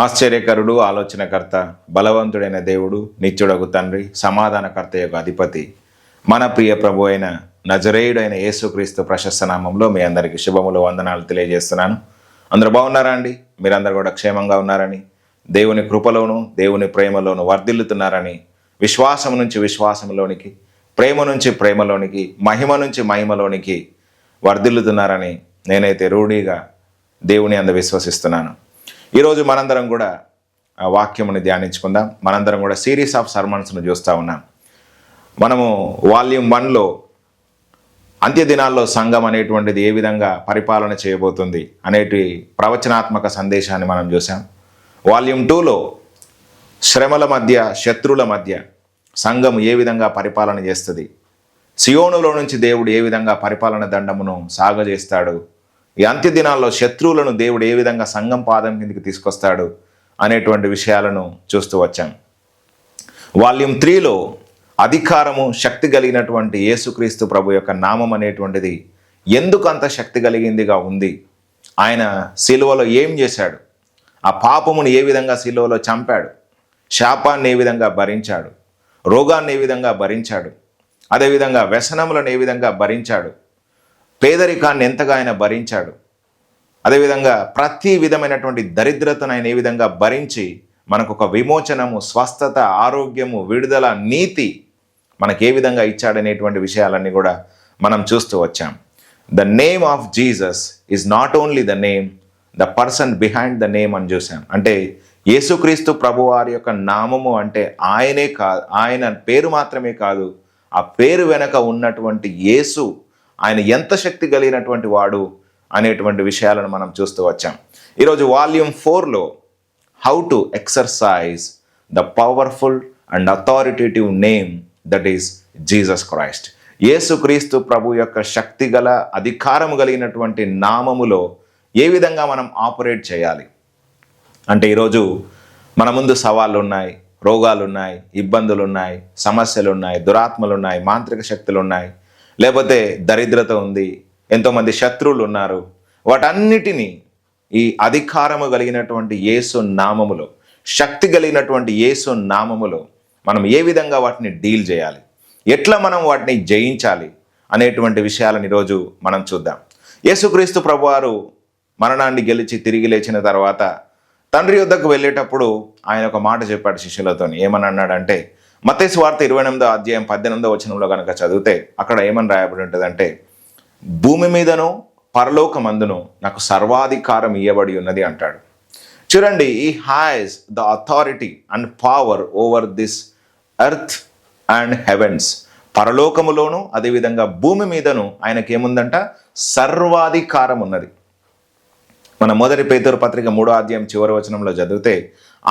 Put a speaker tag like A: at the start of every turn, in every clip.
A: ఆశ్చర్యకరుడు, ఆలోచనకర్త, బలవంతుడైన దేవుడు, నిత్యుడగు తండ్రి, సమాధానకర్త యొక్క అధిపతి, మన ప్రియ ప్రభు అయిన నజరేయుడైన యేసుక్రీస్తు ప్రశస్త నామంలో మీ అందరికీ శుభములు, వందనాలు తెలియజేస్తున్నాను. అందరూ బాగున్నారా అండి? మీరందరూ కూడా క్షేమంగా ఉన్నారని, దేవుని కృపలోను దేవుని ప్రేమలోను వర్ధిల్లుతున్నారని, విశ్వాసం నుంచి విశ్వాసంలోనికి, ప్రేమ నుంచి ప్రేమలోనికి, మహిమ నుంచి మహిమలోనికి వర్ధిల్లుతున్నారని నేనైతే రూఢిగా దేవుని అందు విశ్వసిస్తున్నాను. ఈరోజు మనందరం కూడా వాక్యముని ధ్యానించుకుందాం. మనందరం కూడా సిరీస్ ఆఫ్ సర్మన్స్ను చూస్తూ ఉన్నాం. మనము వాల్యూమ్ 1లో అంత్య దినాల్లో సంఘం అనేటువంటిది ఏ విధంగా పరిపాలన చేయబోతుంది అనేటి ప్రవచనాత్మక సందేశాన్ని మనం చూసాం. వాల్యూమ్ 2లో శ్రమల మధ్య, శత్రువుల మధ్య సంఘం ఏ విధంగా పరిపాలన చేస్తుంది, సియోనులో నుంచి దేవుడు ఏ విధంగా పరిపాలన దండమును సాగజేస్తాడు, ఈ అంత్య దినాల్లో శత్రువులను దేవుడు ఏ విధంగా సంఘం పాదం కిందికి తీసుకొస్తాడు అనేటువంటి విషయాలను చూస్తూ వచ్చాం. వాల్యూమ్ 3లో అధికారము, శక్తి కలిగినటువంటి యేసుక్రీస్తు ప్రభు యొక్క నామం అనేటువంటిది ఎందుకు అంత శక్తి కలిగిందిగా ఉంది, ఆయన సిలువలో ఏం చేశాడు, ఆ పాపమును ఏ విధంగా సిలువలో చంపాడు, శాపాన్ని ఏ విధంగా భరించాడు, రోగాన్ని ఏ విధంగా భరించాడు, అదేవిధంగా వ్యసనములను ఏ విధంగా భరించాడు, పేదరికాన్ని ఎంతగా ఆయన భరించాడు, అదేవిధంగా ప్రతి విధమైనటువంటి దరిద్రతను ఆయన ఏ విధంగా భరించి మనకు ఒక విమోచనము, స్వస్థత, ఆరోగ్యము, విడుదల, నీతి మనకు ఏ విధంగా ఇచ్చాడనేటువంటి విషయాలన్నీ కూడా మనం చూస్తూ వచ్చాం. The name of Jesus is not only the name, the person behind the name అని చూసాం. అంటే యేసుక్రీస్తు ప్రభువారి యొక్క నామము అంటే ఆయనే కాదు, ఆయన పేరు మాత్రమే కాదు, ఆ పేరు వెనక ఉన్నటువంటి యేసు, ఆయన ఎంత శక్తి కలిగినటువంటి వాడు అనేటువంటి విషయాలను మనం చూస్తూ వచ్చాం. ఈరోజు వాల్యూమ్ 4లో how to exercise the powerful and authoritative name that is Jesus Christ. యేసుక్రీస్తు ప్రభు యొక్క శక్తి గల, అధికారము కలిగినటువంటి నామములో ఏ విధంగా మనం ఆపరేట్ చేయాలి అంటే, ఈరోజు మన ముందు సవాళ్ళు ఉన్నాయి, రోగాలు ఉన్నాయి, ఇబ్బందులు ఉన్నాయి, సమస్యలు ఉన్నాయి, దురాత్మలు ఉన్నాయి, మాంత్రిక శక్తులు ఉన్నాయి, లేకపోతే దరిద్రత ఉంది, ఎంతోమంది శత్రువులు ఉన్నారు. వాటన్నిటినీ ఈ అధికారము కలిగినటువంటి యేసు నామములో, శక్తి కలిగినటువంటి యేసు నామములో మనం ఏ విధంగా వాటిని డీల్ చేయాలి, ఎట్లా మనం వాటిని జయించాలి అనేటువంటి విషయాలను ఈరోజు మనం చూద్దాం. యేసుక్రీస్తు ప్రభువారు మరణాన్ని గెలిచి తిరిగి లేచిన తర్వాత తండ్రి యొద్దకు వెళ్ళేటప్పుడు ఆయన ఒక మాట చెప్పాడు శిష్యులతో. ఏమని అన్నాడంటే, మత్తయి సువార్త 28వ అధ్యాయం 18వ వచనంలో కనుక చదివితే అక్కడ ఏమని రాయబడి ఉంటుందంటే, భూమి మీదను పరలోకమందును నాకు సర్వాధికారం ఇవ్వబడి ఉన్నది అంటాడు. చూడండి, he has the authority and power over this earth and heavens. పరలోకములోను అదేవిధంగా భూమి మీదను ఆయనకి ఏముందంట? సర్వాధికారం ఉన్నది. మన మొదటి పేతురు పత్రిక 3వ అధ్యాయం చివరి వచనంలో చదివితే,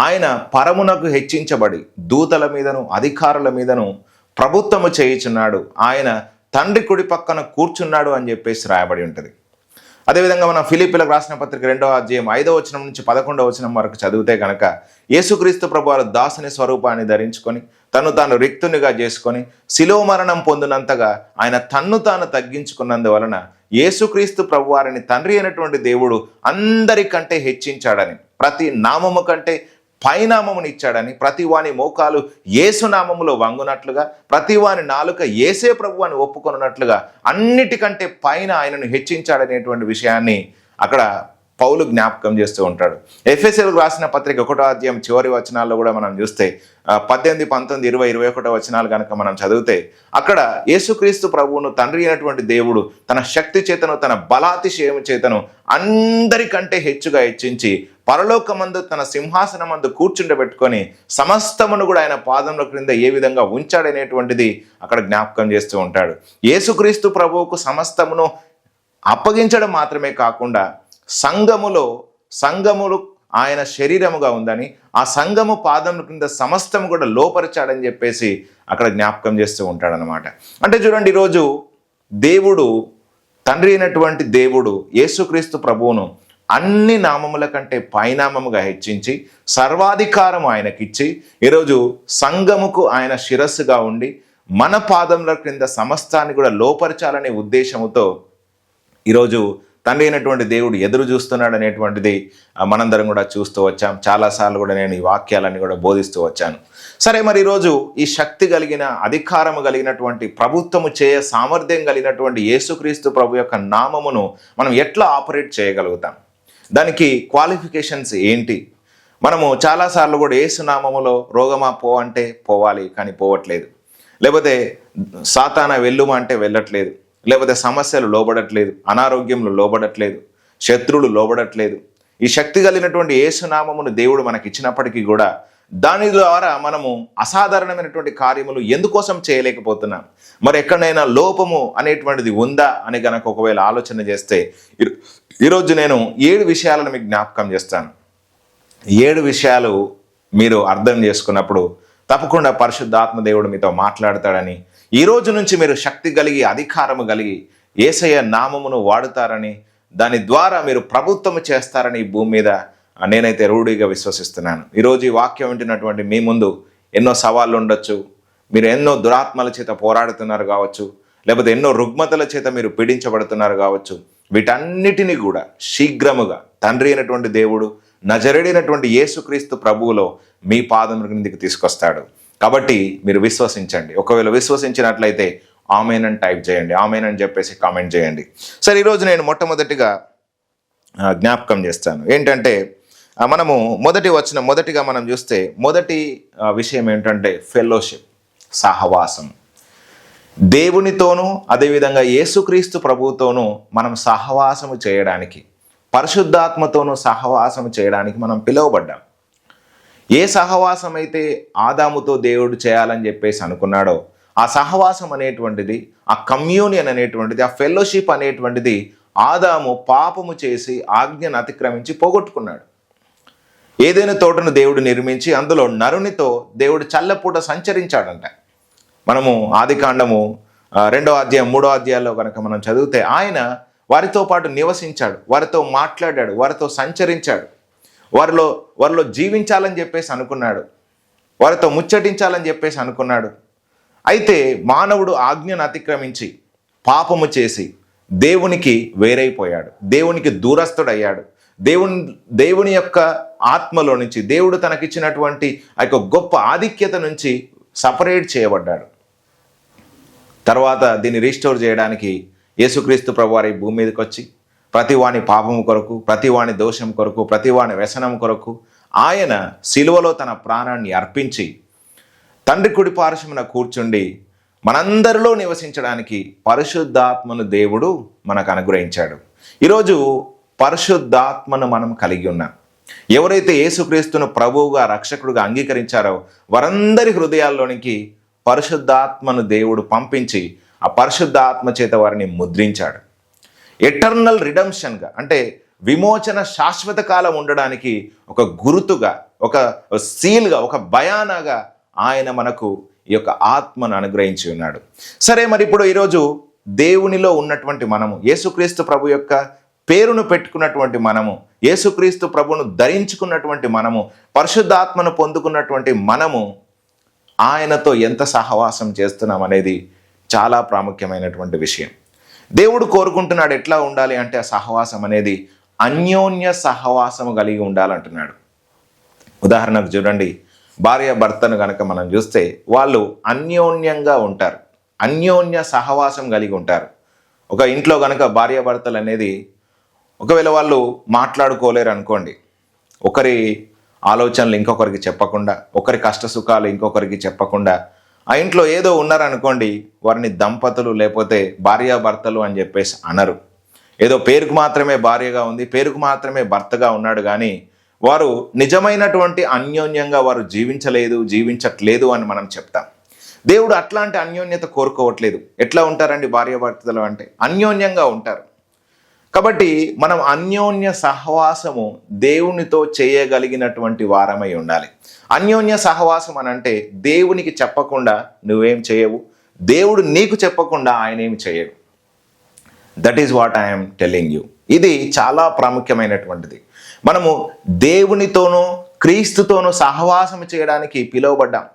A: ఆయన పరమునకు హెచ్చించబడి దూతల మీదను అధికారుల మీదను ప్రభుత్వము చేయుచున్నాడు, ఆయన తండ్రి కుడి పక్కన కూర్చున్నాడు అని చెప్పేసి రాయబడి ఉంటుంది. అదేవిధంగా మన ఫిలిప్పీలకు రాసిన పత్రిక 2వ అధ్యాయం 5వ వచనం నుంచి 11వ వచనం వరకు చదివితే కనుక, యేసుక్రీస్తు ప్రభువారు దాసుని స్వరూపాన్ని ధరించుకొని తను తాను రిక్తునిగా చేసుకొని శిలువ మరణం పొందినంతగా ఆయన తన్ను తాను తగ్గించుకున్నందువలన యేసుక్రీస్తు ప్రభువారిని తండ్రి అయినటువంటి దేవుడు అందరికంటే హెచ్చించాడని, ప్రతి నామము కంటే పైనామముని ఇచ్చాడని, ప్రతి వాని మోకాలు యేసు నామములో వంగునట్లుగా, ప్రతి వాని నాలుక యేసే ప్రభు అని ఒప్పుకొనున్నట్లుగా అన్నిటికంటే పైన ఆయనను హెచ్చించాడనేటువంటి విషయాన్ని అక్కడ పౌలు జ్ఞాపకం చేస్తూ ఉంటాడు. ఎఫెసీయులకు రాసిన పత్రిక 1వ అధ్యాయం చివరి వచనాల్లో కూడా మనం చూస్తే 18, 19, 20, 21 వచనాలు కనుక మనం చదివితే అక్కడ యేసుక్రీస్తు ప్రభువును తండ్రి అయినటువంటి దేవుడు తన శక్తి చేతను, తన బలాతిశయము చేతను అందరికంటే హెచ్చుగా హెచ్చించి పరలోకమందు తన సింహాసనమందు కూర్చుండబెట్టుకొని సమస్తమును కూడా ఆయన పాదముల క్రింద ఏ విధంగా ఉంచాడనేటువంటిది అక్కడ జ్ఞాపకం చేస్తూ ఉంటాడు. యేసుక్రీస్తు ప్రభువుకు సమస్తమును అప్పగించడం మాత్రమే కాకుండా సంఘములు ఆయన శరీరముగా ఉందని, ఆ సంఘము పాదముల క్రింద సమస్తము కూడా లోపరిచాడని చెప్పేసి అక్కడ జ్ఞాపకం చేస్తూ ఉంటాడనమాట. అంటే చూడండి, ఈరోజు దేవుడు, తండ్రి అయినటువంటి దేవుడు యేసుక్రీస్తు ప్రభువును అన్ని నామముల కంటే పైనామముగా హెచ్చించి సర్వాధికారం ఆయనకిచ్చి ఈరోజు సంఘముకు ఆయన శిరస్సుగా ఉండి మన పాదముల క్రింద సమస్తాన్ని కూడా లోపరచాలనే ఉద్దేశముతో ఈరోజు తండ్రి అయినటువంటి దేవుడు ఎదురు చూస్తున్నాడు అనేటువంటిది మనందరం కూడా చూస్తూ వచ్చాం. చాలాసార్లు కూడా నేను ఈ వాక్యాలన్నీ కూడా బోధిస్తూ వచ్చాను. సరే, మరి ఈరోజు ఈ శక్తి కలిగిన, అధికారము కలిగినటువంటి, ప్రభుత్వము సామర్థ్యం కలిగినటువంటి యేసుక్రీస్తు ప్రభు యొక్క నామమును మనం ఎట్లా ఆపరేట్ చేయగలుగుతాం? దానికి క్వాలిఫికేషన్స్ ఏంటి? మనము చాలాసార్లు కూడా యేసు నామములో రోగమా పో అంటే పోవాలి, కానీ పోవట్లేదు. లేకపోతే సాతాన వెళ్ళుమా అంటే వెళ్ళట్లేదు. లేకపోతే సమస్యలు లోబడట్లేదు, అనారోగ్యంలో లోబడట్లేదు, శత్రువులు లోబడట్లేదు. ఈ శక్తి కలిగినటువంటి యేసు నామమును దేవుడు మనకి ఇచ్చినప్పటికీ కూడా దాని ద్వారా మనము అసాధారణమైనటువంటి కార్యములు ఎందుకోసం చేయలేకపోతున్నాం? మరి ఎక్కడైనా లోపము అనేటువంటిది ఉందా అని గనక ఒకవేళ ఆలోచన చేస్తే, ఈరోజు నేను 7 విషయాలను మీకు జ్ఞాపకం చేస్తాను. 7 విషయాలు మీరు అర్థం చేసుకున్నప్పుడు తప్పకుండా పరిశుద్ధాత్మ దేవుడు మీతో మాట్లాడతాడని, ఈ రోజు నుంచి మీరు శక్తి కలిగి, అధికారము కలిగి యేసయ్య నామమును వాడుతారని, దాని ద్వారా మీరు ప్రభుత్వము చేస్తారని ఈ భూమి మీద నేనైతే రూఢిగా విశ్వసిస్తున్నాను. ఈరోజు ఈ వాక్యం వింటున్నటువంటి మీ ముందు ఎన్నో సవాళ్ళు ఉండొచ్చు. మీరు ఎన్నో దురాత్మల చేత పోరాడుతున్నారు కావచ్చు, లేకపోతే ఎన్నో రుగ్మతల చేత మీరు పీడించబడుతున్నారు కావచ్చు. వీటన్నిటినీ కూడా శీఘ్రముగా తండ్రి అయినటువంటి దేవుడు, నజరేడైనటువంటి యేసుక్రీస్తు ప్రభువులో మీ పాదం కిందికి తీసుకొస్తాడు. కాబట్టి మీరు విశ్వసించండి. ఒకవేళ విశ్వసించినట్లయితే ఆమెన్ అని టైప్ చేయండి, ఆమెన్ అని చెప్పేసి కామెంట్ చేయండి. సరే, ఈరోజు నేను మొట్టమొదటిగా జ్ఞాపకం చేస్తాను ఏంటంటే, మనము మొదటిగా మనం చూస్తే మొదటి విషయం ఏంటంటే ఫెలోషిప్, సహవాసం. దేవునితోనూ అదేవిధంగా యేసుక్రీస్తు ప్రభువుతోనూ మనం సహవాసము చేయడానికి, పరిశుద్ధాత్మతోనూ సహవాసము చేయడానికి మనం పిలువబడ్డాం. ఏ సహవాసం అయితే ఆదాముతో దేవుడు చేయాలని చెప్పేసి అనుకున్నాడో, ఆ సహవాసం అనేటువంటిది, ఆ కమ్యూనియన్ అనేటువంటిది, ఆ ఫెలోషిప్ అనేటువంటిది ఆదాము పాపము చేసి ఆజ్ఞను అతిక్రమించి పోగొట్టుకున్నాడు. ఏదైనా తోటను దేవుడు నిర్మించి అందులో నరునితో దేవుడు చల్లపూట సంచరించాడంట. మనము ఆదికాండము 2వ అధ్యాయం 3వ అధ్యాయాల్లో కనుక మనం చదివితే ఆయన వారితో పాటు నివసించాడు, వారితో మాట్లాడాడు, వారితో సంచరించాడు, వారిలో జీవించాలని చెప్పేసి అనుకున్నాడు, వారితో ముచ్చటించాలని చెప్పేసి అనుకున్నాడు. అయితే మానవుడు ఆజ్ఞను అతిక్రమించి పాపము చేసి దేవునికి వేరైపోయాడు, దేవునికి దూరస్తుడయ్యాడు. దేవుని యొక్క ఆత్మలో నుంచి, దేవుడు తనకిచ్చినటువంటి ఆ యొక్క గొప్ప ఆధిక్యత నుంచి సపరేట్ చేయబడ్డాడు. తర్వాత దీన్ని రీస్టోర్ చేయడానికి యేసుక్రీస్తు ప్రభువారి భూమి మీదకి వచ్చి ప్రతివాని పాపము కొరకు, ప్రతివాని దోషం కొరకు, ప్రతివాని వ్యసనం కొరకు ఆయన సిలువలో తన ప్రాణాన్ని అర్పించి తండ్రి కుడి పార్శ్వమున కూర్చుండి మనందరిలో నివసించడానికి పరిశుద్ధాత్మను దేవుడు మనకు అనుగ్రహించాడు. ఈరోజు పరిశుద్ధాత్మను మనం కలిగి ఉన్నాం. ఎవరైతే యేసుక్రీస్తును ప్రభువుగా, రక్షకుడుగా అంగీకరించారో వారందరి హృదయాల్లోనికి పరిశుద్ధాత్మను దేవుడు పంపించి ఆ పరిశుద్ధాత్మ చేత వారిని ముద్రించాడు. ఎటర్నల్ రిడమ్షన్గా, అంటే విమోచన శాశ్వత కాలం ఉండడానికి ఒక గుర్తుగా, ఒక సీల్గా, ఒక బయానాగా ఆయన మనకు ఈ యొక్క ఆత్మను అనుగ్రహించి ఉన్నాడు. సరే, మరి ఇప్పుడు ఈరోజు దేవునిలో ఉన్నటువంటి మనము, యేసుక్రీస్తు ప్రభు యొక్క పేరును పెట్టుకున్నటువంటి మనము, యేసుక్రీస్తు ప్రభును ధరించుకున్నటువంటి మనము, పరిశుద్ధాత్మను పొందుకున్నటువంటి మనము ఆయనతో ఎంత సహవాసం చేస్తున్నాం అనేది చాలా ప్రాముఖ్యమైనటువంటి విషయం. దేవుడు కోరుకుంటున్నాడు ఎట్లా ఉండాలి అంటే, ఆ సహవాసం అనేది అన్యోన్య సహవాసము కలిగి ఉండాలంటున్నాడు. ఉదాహరణకు చూడండి, భార్య భర్తను కనుక మనం చూస్తే వాళ్ళు అన్యోన్యంగా ఉంటారు, అన్యోన్య సహవాసం కలిగి ఉంటారు. ఒక ఇంట్లో కనుక భార్య భర్తలు అనేది ఒకవేళ వాళ్ళు మాట్లాడుకోలేరు అనుకోండి, ఒకరి ఆలోచనలు ఇంకొకరికి చెప్పకుండా, ఒకరి కష్ట సుఖాలు ఇంకొకరికి చెప్పకుండా ఆ ఇంట్లో ఏదో ఉన్నారనుకోండి, వారిని దంపతులు లేకపోతే భార్యాభర్తలు అని చెప్పేసి అనరు. ఏదో పేరుకు మాత్రమే భార్యగా ఉంది, పేరుకు మాత్రమే భర్తగా ఉన్నాడు, కానీ వారు నిజమైనటువంటి అన్యోన్యంగా వారు జీవించట్లేదు అని మనం చెప్తాం. దేవుడు అట్లాంటి అన్యోన్యత కోరుకోవట్లేదు. ఎట్లా ఉంటారండి భార్యాభర్తలు అంటే? అన్యోన్యంగా ఉంటారు. కాబట్టి మనం అన్యోన్య సహవాసము దేవునితో చేయగలిగినటువంటి వారమై ఉండాలి. అన్యోన్య సహవాసం అని అంటే దేవునికి చెప్పకుండా నువ్వేం చేయవు, దేవుడు నీకు చెప్పకుండా ఆయన ఏం చేయడు. That is what I'm telling you. ఇది చాలా ప్రాముఖ్యమైనటువంటిది. మనము దేవునితోనూ క్రీస్తుతోనూ సహవాసం చేయడానికి పిలువబడ్డాం.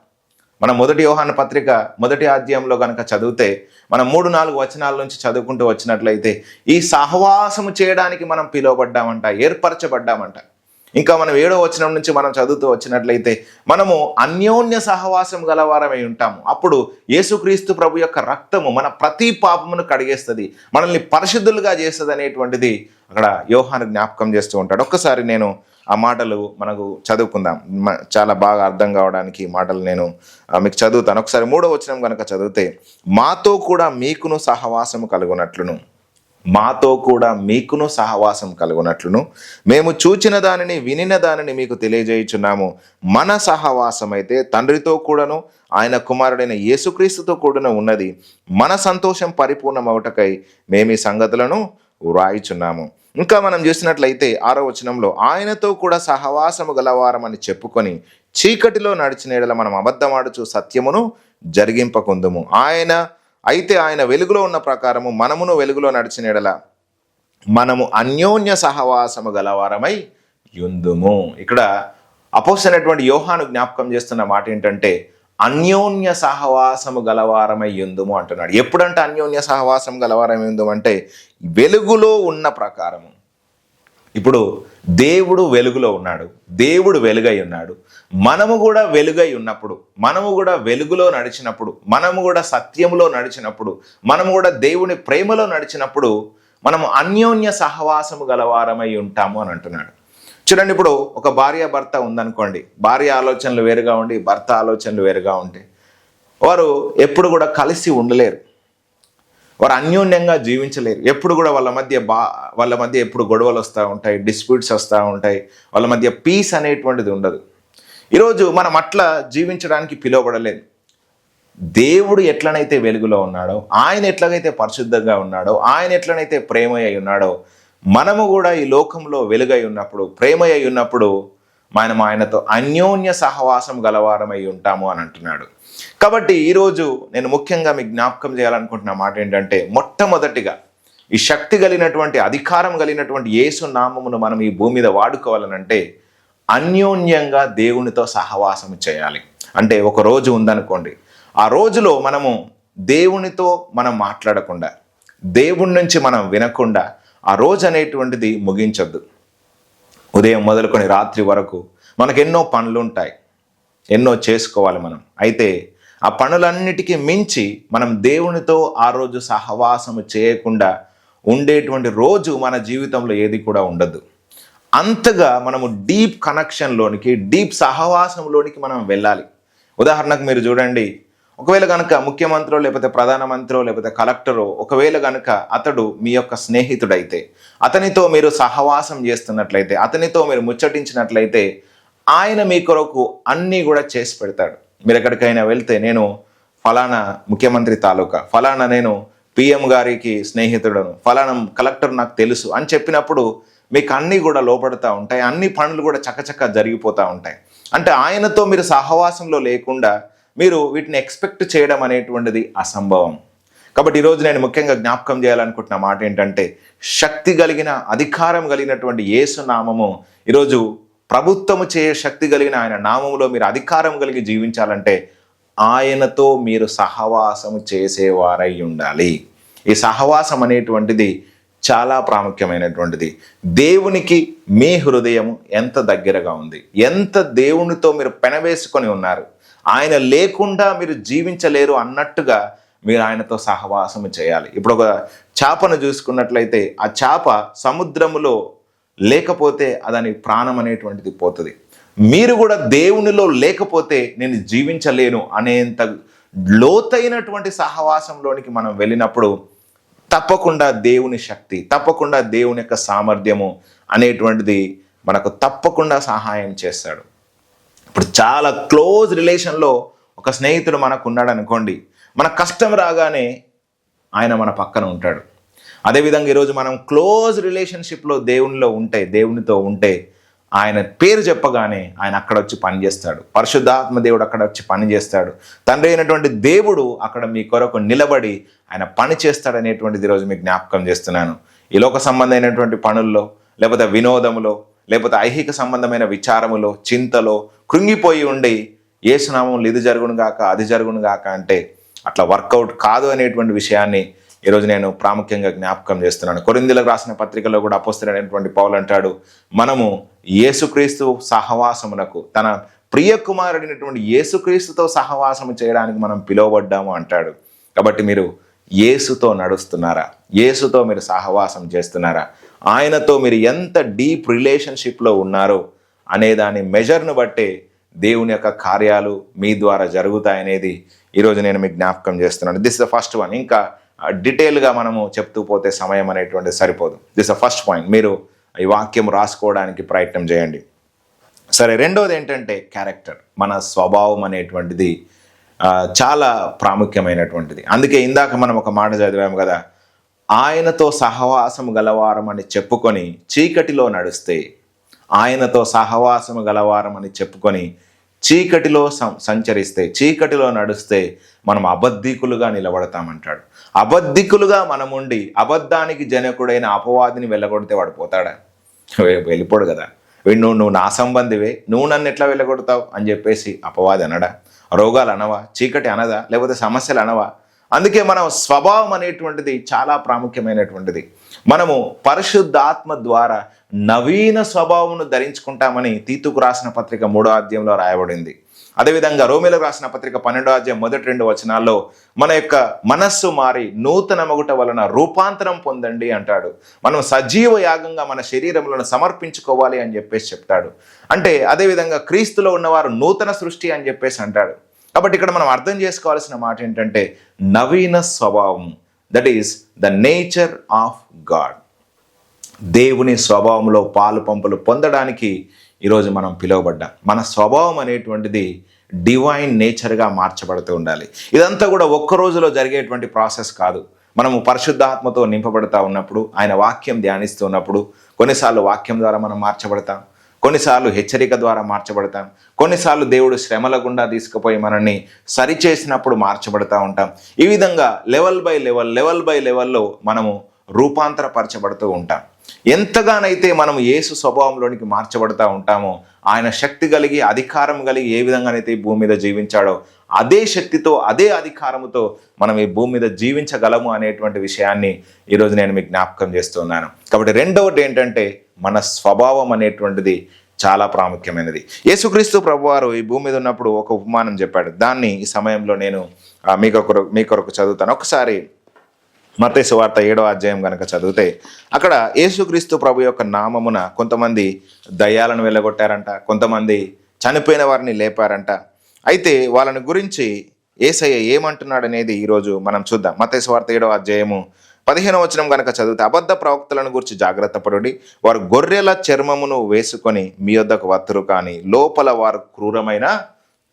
A: మనం మొదటి యోహాను పత్రిక మొదటి అధ్యాయంలో కనుక చదివితే మనం 3-4 వచనాల నుంచి చదువుకుంటూ వచ్చినట్లయితే ఈ సహవాసము చేయడానికి మనం పిలువబడ్డామంట, ఏర్పరచబడ్డామంట. ఇంకా మనం 7వ వచనం నుంచి మనం చదువుతూ వచ్చినట్లయితే మనము అన్యోన్య సహవాసం గలవారమై ఉంటాము. అప్పుడు యేసుక్రీస్తు ప్రభు యొక్క రక్తము మన ప్రతి పాపమును కడిగేస్తుంది, మనల్ని పరిశుద్ధులుగా చేస్తుంది అనేటువంటిది అక్కడ యోహాను జ్ఞాపకం చేస్తూ ఉంటాడు. ఒక్కసారి నేను ఆ మాటలు మనకు చదువుకుందాం, చాలా బాగా అర్థం కావడానికి ఈ మాటలు నేను మీకు చదువుతాను. ఒకసారి 3వ వచనం కనుక చదివితే, మాతో కూడా మీకును సహవాసము కలుగునట్లును, మాతో కూడా మీకును సహవాసం కలుగునట్లును మేము చూచిన దానిని వినిన దానిని మీకు తెలియజేయుచున్నాము. మన సహవాసం అయితే తండ్రితో కూడాను ఆయన కుమారుడైన యేసుక్రీస్తుతో కూడాను ఉన్నది. మన సంతోషం పరిపూర్ణమవుటకై మేము ఈ సంగతులను వ్రాయిచున్నాము. ఇంకా మనం చూసినట్లయితే 6వ వచనంలో, ఆయనతో కూడా సహవాసము గలవారమని చెప్పుకొని చీకటిలో నడిచిన యెడల మనం అబద్ధమాడుచు సత్యమును జరిగింపకుందుము. ఆయన వెలుగులో ఉన్న ప్రకారము మనమును వెలుగులో నడిచిన యెడల మనము అన్యోన్య సహవాసము గలవారమై యుందుము. ఇక్కడ అపోస్తలుడైనటువంటి యోహాను జ్ఞాపకం చేస్తున్న మాట ఏంటంటే, అన్యోన్య సహవాసము గలవారమై యుందుము అంటున్నాడు. ఎప్పుడంటే అన్యోన్య సహవాసం గలవారమై యుందుము అంటే వెలుగులో ఉన్న ప్రకారము. ఇప్పుడు దేవుడు వెలుగులో ఉన్నాడు, దేవుడు వెలుగై ఉన్నాడు. మనము కూడా వెలుగై ఉన్నప్పుడు, మనము కూడా వెలుగులో నడిచినప్పుడు, మనము కూడా సత్యములో నడిచినప్పుడు, మనము కూడా దేవుని ప్రేమలో నడిచినప్పుడు మనము అన్యోన్య సహవాసము గలవారమై ఉంటాము అని అంటున్నాడు. చూడండి, ఇప్పుడు ఒక భార్య భర్త ఉందనుకోండి, భార్య ఆలోచనలు వేరుగా ఉండి భర్త ఆలోచనలు వేరుగా ఉంటే వారు ఎప్పుడు కూడా కలిసి ఉండలేరు, వారు అన్యోన్యంగా జీవించలేరు. ఎప్పుడు కూడా వాళ్ళ మధ్య ఎప్పుడు గొడవలు వస్తూ ఉంటాయి, డిస్ప్యూట్స్ వస్తూ ఉంటాయి, వాళ్ళ మధ్య పీస్ అనేటువంటిది ఉండదు. ఈరోజు మనం అట్లా జీవించడానికి పిలువబడలేదు. దేవుడు ఎట్లనైతే వెలుగులో ఉన్నాడో, ఆయన ఎట్లనైతే పరిశుద్ధంగా ఉన్నాడో, ఆయన ఎట్లనైతే ప్రేమయ్య ఉన్నాడో, మనము కూడా ఈ లోకంలో వెలుగై ఉన్నప్పుడు, ప్రేమయ్య ఉన్నప్పుడు మనం ఆయనతో అన్యోన్య సహవాసం గలవారమై ఉంటాము అని అంటున్నాడు. కాబట్టి ఈరోజు నేను ముఖ్యంగా మీకు జ్ఞాపకం చేయాలనుకుంటున్న మాట ఏంటంటే, మొట్టమొదటిగా ఈ శక్తి కలిగినటువంటి, అధికారం కలిగినటువంటి యేసు నామమును మనం ఈ భూమి మీద వాడుకోవాలనంటే అన్యోన్యంగా దేవునితో సహవాసం చేయాలి. అంటే ఒక రోజు ఉందనుకోండి, ఆ రోజులో మనము దేవునితో మనం మాట్లాడకుండా, దేవుని నుంచి మనం వినకుండా ఆ రోజు అనేటువంటిది ముగించొద్దు. ఉదయం మొదలుకొని రాత్రి వరకు మనకు ఎన్నో పనులు ఉంటాయి, ఎన్నో చేసుకోవాలి మనం. అయితే ఆ పనులన్నిటికీ మించి మనం దేవునితో ఆ రోజు సహవాసము చేయకుండా ఉండేటువంటి రోజు మన జీవితంలో ఏది కూడా ఉండదు. అంతగా మనము డీప్ కనెక్షన్లోనికి, డీప్ సహవాసంలోనికి మనం వెళ్ళాలి. ఉదాహరణకు మీరు చూడండి, ఒకవేళ కనుక ముఖ్యమంత్రో లేకపోతే ప్రధానమంత్రో లేకపోతే కలెక్టరో ఒకవేళ కనుక అతడు మీ యొక్క స్నేహితుడైతే, అతనితో మీరు సహవాసం చేస్తున్నట్లయితే, అతనితో మీరు ముచ్చటించినట్లయితే ఆయన మీ కొరకు అన్నీ కూడా చేసి పెడతాడు. మీరు ఎక్కడికైనా వెళ్తే, నేను ఫలానా ముఖ్యమంత్రి తాలూకా, ఫలానా నేను పిఎం గారికి స్నేహితుడను, ఫలానా కలెక్టర్ నాకు తెలుసు అని చెప్పినప్పుడు మీకు అన్నీ కూడా లోపడుతూ ఉంటాయి, అన్ని పనులు కూడా చకచక జరిగిపోతూ ఉంటాయి. అంటే ఆయనతో మీరు సహవాసంలో లేకుండా మీరు వీటిని ఎక్స్పెక్ట్ చేయడం అనేటువంటిది అసంభవం. కాబట్టి ఈరోజు నేను ముఖ్యంగా జ్ఞాపకం చేయాలనుకుంటున్న మాట ఏంటంటే, శక్తి కలిగిన, అధికారం కలిగినటువంటి యేసు నామము ఈరోజు ప్రభుత్వము చేయ శక్తి కలిగిన ఆయన నామములో మీరు అధికారం కలిగి జీవించాలంటే ఆయనతో మీరు సహవాసము చేసేవారై ఉండాలి. ఈ సహవాసం అనేటువంటిది చాలా ప్రాముఖ్యమైనటువంటిది. దేవునికి మీ హృదయం ఎంత దగ్గరగా ఉంది, ఎంత దేవునితో మీరు పెనవేసుకొని ఉన్నారు, ఆయన లేకుండా మీరు జీవించలేరు అన్నట్టుగా మీరు ఆయనతో సహవాసము చేయాలి. ఇప్పుడు ఒక చేపను చూసుకున్నట్లయితే, ఆ చేప సముద్రములో లేకపోతే అదని ప్రాణం అనేటువంటిది పోతుంది. మీరు కూడా దేవునిలో లేకపోతే నేను జీవించలేను అనేంత లోతైనటువంటి సహవాసంలోనికి మనం వెళ్ళినప్పుడు తప్పకుండా దేవుని శక్తి, తప్పకుండా దేవుని యొక్క సామర్థ్యము అనేటువంటిది మనకు తప్పకుండా సహాయం చేస్తాడు. ఇప్పుడు చాలా క్లోజ్ రిలేషన్లో ఒక స్నేహితుడు మనకు ఉన్నాడు అనుకోండి, మన కష్టం రాగానే ఆయన మన పక్కన ఉంటాడు. అదేవిధంగా ఈరోజు మనం క్లోజ్ రిలేషన్షిప్లో దేవునితో ఉంటే ఆయన పేరు చెప్పగానే ఆయన అక్కడ వచ్చి పనిచేస్తాడు. పరిశుద్ధాత్మ దేవుడు అక్కడ వచ్చి పని చేస్తాడు. తండ్రి అయినటువంటి దేవుడు అక్కడ మీ కొరకు నిలబడి ఆయన పని చేస్తాడనేటువంటిది ఈరోజు మీకు జ్ఞాపకం చేస్తున్నాను. ఈ లోక సంబంధమైనటువంటి పనుల్లో, లేకపోతే వినోదములో, లేకపోతే ఐహిక సంబంధమైన విచారములో, చింతలో కృంగిపోయి ఉండి యేసునామంలో ఇది జరుగును గాక, అది జరుగును గాక అంటే అట్లా వర్కౌట్ కాదు అనేటువంటి విషయాన్ని ఈరోజు నేను ప్రాముఖ్యంగా జ్ఞాపకం చేస్తున్నాను. కొరింథీయులకు రాసిన పత్రికలో కూడా అపోస్తలుడైనటువంటి పౌలు అంటాడు, మనము యేసుక్రీస్తు సహవాసమునకు, తన ప్రియ కుమారుడైనటువంటి యేసుక్రీస్తుతో సహవాసము చేయడానికి మనం పిలువబడ్డాము అంటాడు. కాబట్టి మీరు యేసుతో నడుస్తున్నారా? యేసుతో మీరు సహవాసం చేస్తున్నారా? ఆయనతో మీరు ఎంత డీప్ రిలేషన్షిప్లో ఉన్నారో అనే దాని మెజర్ను బట్టే దేవుని యొక్క కార్యాలు మీ ద్వారా జరుగుతాయనేది ఈరోజు నేను మీకు జ్ఞాపకం చేస్తున్నాను. This the first one. ఇంకా డీటెయిల్గా మనము చెప్తూ పోతే సమయం అనేటువంటిది సరిపోదు. This the first point. మీరు ఈ వాక్యం రాసుకోవడానికి ప్రయత్నం చేయండి. సరే, రెండోది ఏంటంటే క్యారెక్టర్. మన స్వభావం అనేటువంటిది చాలా ప్రాముఖ్యమైనటువంటిది. అందుకే ఇందాక మనం ఒక మాట చదివాము కదా, ఆయనతో సహవాసము గలవారం అని చెప్పుకొని చీకటిలో నడుస్తే, ఆయనతో సహవాసము గలవారం అని చెప్పుకొని చీకటిలో సంచరిస్తే, చీకటిలో నడుస్తే మనం అబద్ధికులుగా నిలబడతామంటాడు. అబద్ధికులుగా మనముండి అబద్ధానికి జనకుడైన అపవాదిని వెళ్ళగొడితే వాడు పోతాడా? వెళ్ళిపోడు కదా. నువ్వు నా సంబంధివే, నువ్వు నన్ను ఎట్లా వెళ్ళగొడతావు అని చెప్పేసి అపవాది అనడా? రోగాలు అనవా? చీకటి అనదా? లేకపోతే సమస్యలు అనవా? అందుకే మనం స్వభావం అనేటువంటిది చాలా ప్రాముఖ్యమైనటువంటిది. మనము పరిశుద్ధాత్మ ద్వారా నవీన స్వభావమును ధరించుకుంటామని తీతుకు రాసిన పత్రిక 3వ అధ్యాయంలో రాయబడింది. అదేవిధంగా రోమీయులకు రాసిన పత్రిక 12వ అధ్యాయం మొదటి 2 వచనాల్లో మన యొక్క మనస్సు మారి నూతన మగుట వలన రూపాంతరం పొందండి అంటాడు. మనం సజీవ యాగంగా మన శరీరములను సమర్పించుకోవాలి అని చెప్పేసి చెప్తాడు. అంటే అదేవిధంగా క్రీస్తులో ఉన్నవారు నూతన సృష్టి అని చెప్పేసి అంటాడు. కాబట్టి ఇక్కడ మనం అర్థం చేసుకోవాల్సిన మాట ఏంటంటే నవీన స్వభావం, that is the nature of God. దేవుని స్వభావంలో పాలు పంపులు పొందడానికి ఈరోజు మనం పిలువబడ్డాం. మన స్వభావం అనేటువంటిది డివైన్ నేచర్గా మార్చబడుతూ ఉండాలి. ఇదంతా కూడా ఒక్క రోజులో జరిగేటువంటి ప్రాసెస్ కాదు. మనము పరిశుద్ధాత్మతో నింపబడతా ఉన్నప్పుడు, ఆయన వాక్యం ధ్యానిస్తూ ఉన్నప్పుడు కొన్నిసార్లు వాక్యం ద్వారా మనం మార్చబడతాం, కొన్నిసార్లు హెచ్చరిక ద్వారా మార్చబడతాం, కొన్నిసార్లు దేవుడు శ్రమల గుండా తీసుకుపోయి మనల్ని సరిచేసినప్పుడు మార్చబడతా ఉంటాం. ఈ విధంగా లెవెల్ బై లెవెల్లో మనము రూపాంతరపరచబడుతూ ఉంటాం. ఎంతగానైతే మనం యేసు స్వభావంలోనికి మార్చబడతా ఉంటామో, ఆయన శక్తి కలిగి అధికారం కలిగి ఏ విధంగానైతే ఈ భూమి మీద జీవించాడో అదే శక్తితో అదే అధికారముతో మనం ఈ భూమి మీద జీవించగలము అనేటువంటి విషయాన్ని ఈరోజు నేను మీకు జ్ఞాపకం చేస్తున్నాను. కాబట్టి రెండవది ఏంటంటే మన స్వభావం అనేటువంటిది చాలా ప్రాముఖ్యమైనది. యేసుక్రీస్తు ప్రభువారు ఈ భూమి మీద ఉన్నప్పుడు ఒక ఉపమానం చెప్పాడు. దాన్ని ఈ సమయంలో నేను మీ కొరకు చదువుతాను. ఒకసారి మత్తయి సువార్త 7వ అధ్యాయం కనుక చదివితే అక్కడ యేసుక్రీస్తు ప్రభు యొక్క నామమున కొంతమంది దయ్యాలను వెళ్ళగొట్టారంట, కొంతమంది చనిపోయిన వారిని లేపారంట. అయితే వాళ్ళని గురించి యేసయ్య ఏమంటున్నాడు అనేది ఈరోజు మనం చూద్దాం. మత్తయి సువార్త 7వ అధ్యాయము 15వ వచనం కనుక చదివితే, అబద్ధ ప్రవక్తలను గురించి జాగ్రత్త పడుడి, వారు గొర్రెల చర్మమును వేసుకొని మీ వద్దకు వత్తురు, కానీ లోపల వారు క్రూరమైన